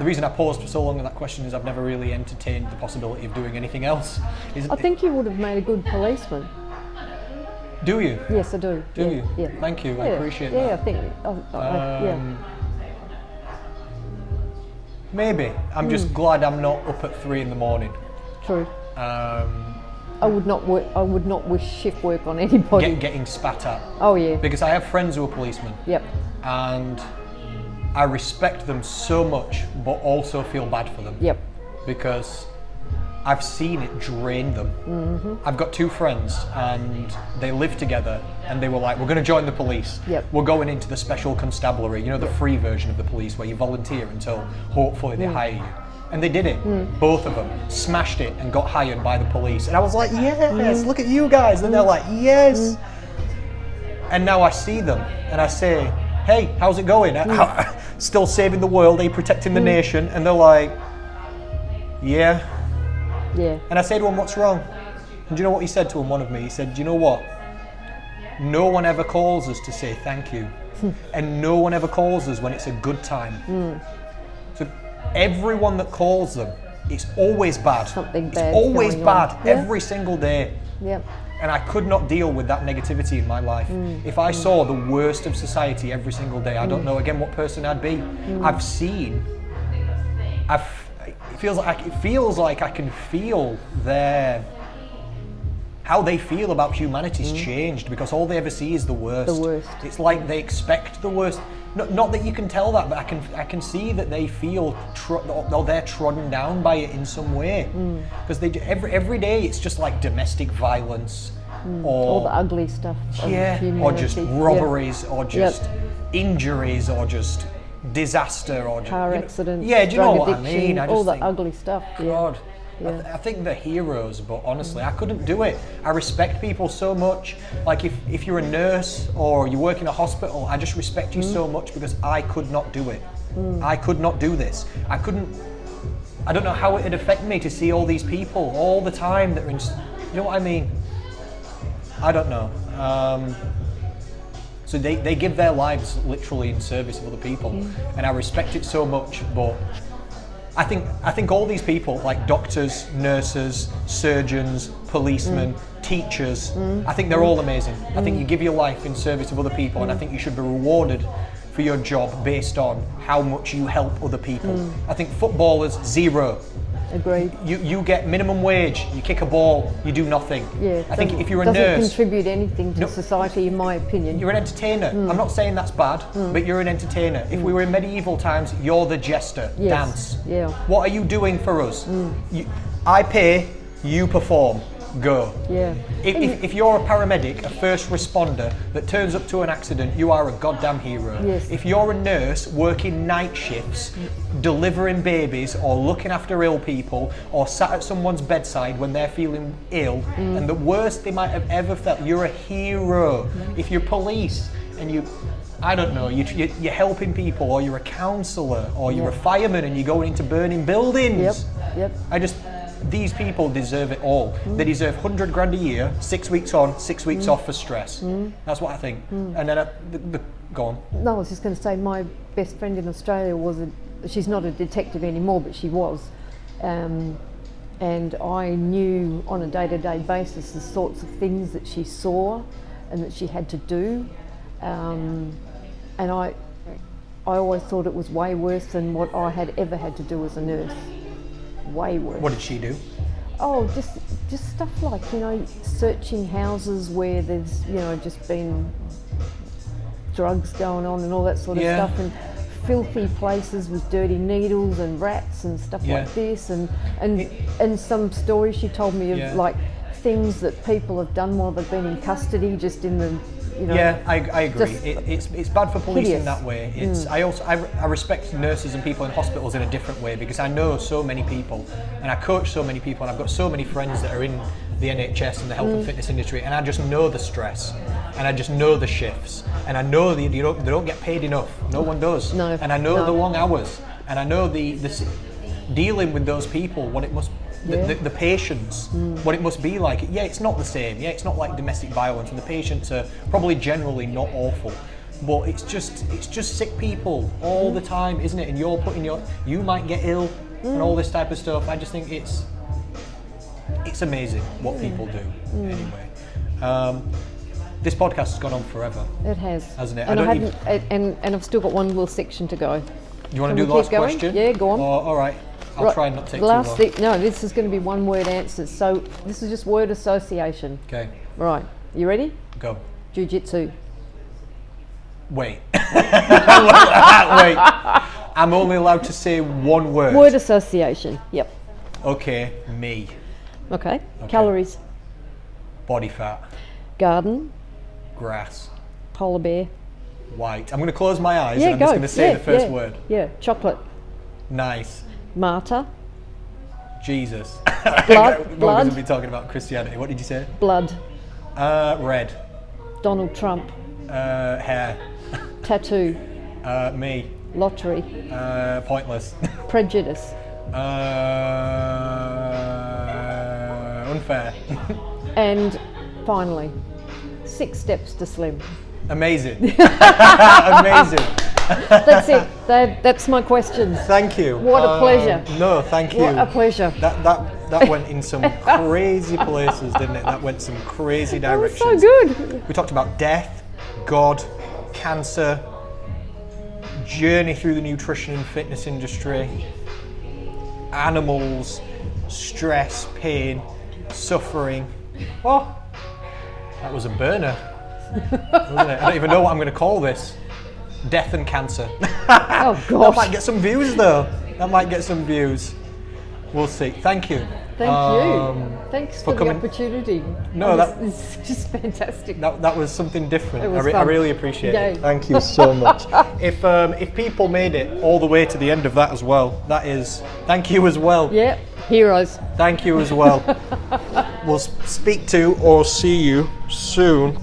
reason I paused for so long on that question is I've never really entertained the possibility of doing anything else. I think you would have made a good policeman. Do you? Yes, I do. Do you? Yeah. Thank you, I appreciate that. Yeah, I think, Maybe. I'm just glad I'm not up at 3 a.m. True. I would not wish shift work on anybody. Getting spat at. Oh yeah. Because I have friends who are policemen. Yep. And I respect them so much, but also feel bad for them. Yep. Because I've seen it drain them. I've got 2 friends and they live together, and they were like, we're going to join the police. Yep. We're going into the special constabulary, you know, the free version of the police where you volunteer until hopefully they hire you. And they did it. Both of them smashed it and got hired by the police. And I was like, yes, look at you guys. And they're like, yes. And now I see them and I say, hey, how's it going? Still saving the world, protecting the nation? And they're like, yeah. And I say to him, what's wrong? And do you know what he said to him, one of me? He said, do you know what? No one ever calls us to say thank you. And no one ever calls us when it's a good time. So everyone that calls them, it's always bad. Something bad. It's always bad, every single day. Yep. And I could not deal with that negativity in my life. If I saw the worst of society every single day, I don't know again what person I'd be. I've seen. It feels like I can feel how they feel about humanity's changed, because all they ever see is the worst. The worst. It's like they expect the worst. Not that you can tell that, but I can see that they feel or they're trodden down by it in some way, because they every day it's just like domestic violence or all the ugly stuff. or just robberies or just injuries or just disaster or car accidents, yeah, do you know drug what addiction, I mean? I just all the think, ugly stuff. Yeah. God, Yeah. I think they're heroes, but honestly, I couldn't do it. I respect people so much. Like if you're a nurse or you work in a hospital, I just respect you so much because I could not do it. I could not do this. I don't know how it'd affect me to see all these people all the time that are in, you know what I mean? I don't know. So they give their lives literally in service of other people, and I respect it so much, but I think all these people, like doctors, nurses, surgeons, policemen, teachers, I think they're all amazing. I think you give your life in service of other people, and I think you should be rewarded for your job based on how much you help other people. I think footballers, zero. Agreed. You get minimum wage, you kick a ball, you do nothing. Yeah. I think if you're a doesn't nurse, contribute anything to society, in my opinion. you're an entertainer. I'm not saying that's bad, but you're an entertainer. If we were in medieval times, you're the jester. Yes. Dance. Yeah. What are you doing for us? I pay, you perform. Go. Yeah. If you're a paramedic, a first responder that turns up to an accident, you are a goddamn hero. Yes. If you're a nurse working night shifts, delivering babies or looking after ill people or sat at someone's bedside when they're feeling ill and the worst they might have ever felt, you're a hero. If you're police and I don't know, you're helping people, or you're a counsellor, or you're a fireman and you're going into burning buildings. Yep. These people deserve it all. They deserve 100 grand a year, 6 weeks on, 6 weeks off for stress. That's what I think. And then, go on. No, I was just going to say, my best friend in Australia she's not a detective anymore, but she was. And I knew on a day-to-day basis the sorts of things that she saw and that she had to do. And I always thought it was way worse than what I had ever had to do as a nurse. Way worse. What did she do? Oh, just stuff like, searching houses where there's, just been drugs going on and all that sort of stuff, and filthy places with dirty needles and rats and stuff like this, and some stories she told me of like things that people have done while they've been in custody, just in the I agree. It's bad for police hideous. in that way. I respect nurses and people in hospitals in a different way, because I know so many people and I coach so many people and I've got so many friends that are in the NHS and the health and fitness industry, and I just know the stress and I just know the shifts, and I know they don't get paid enough. No one does. No. And I know the long hours, and I know the dealing with those people, what it must the patients, what it must be like. Yeah, it's not the same. Yeah, it's not like domestic violence, and the patients are probably generally not awful, but it's just sick people all the time, isn't it? And you're you might get ill and all this type of stuff. I just think it's amazing what people do. Anyway, this podcast has gone on forever. It has, hasn't it? And I've still got one little section to go. Do you want to do the we last keep going? question? Yeah, go on. All right. I'll try and not take too long. No, this is going to be one word answers. So this is just word association. Okay. Right. You ready? Go. Jiu-jitsu. Wait. Wait. I'm only allowed to say one word. Word association. Yep. Okay. Me. Okay. Calories. Body fat. Garden. Grass. Polar bear. White. I'm going to close my eyes Yeah, and I'm go. just going to say the first word. Yeah. Chocolate. Nice. Martyr. Jesus. Blood. We're going to be talking about Christianity. What did you say? Blood. Red. Donald Trump. Hair. Tattoo. Me. Lottery. Pointless. Prejudice. Unfair. And finally, 6 steps to slim. Amazing. Amazing. That's it. That's my questions. Thank you. What a pleasure. No, thank you. What a pleasure. That went in some crazy places, didn't it? That went some crazy directions. That was so good. We talked about death, God, cancer, journey through the nutrition and fitness industry, animals, stress, pain, suffering. Oh, that was a burner, wasn't it? I don't even know what I'm going to call this. Death and cancer. Oh gosh. That might get some views though. That might get some views. We'll see. Thank you. Thank you. Thanks for for coming. the opportunity. No, it's just fantastic. That was something different. It was I fun. really appreciate it. Yay. Thank you so much. If people made it all the way to the end of that as well, that is, thank you as well. Yeah, heroes. Thank you as well. We'll speak to or see you soon.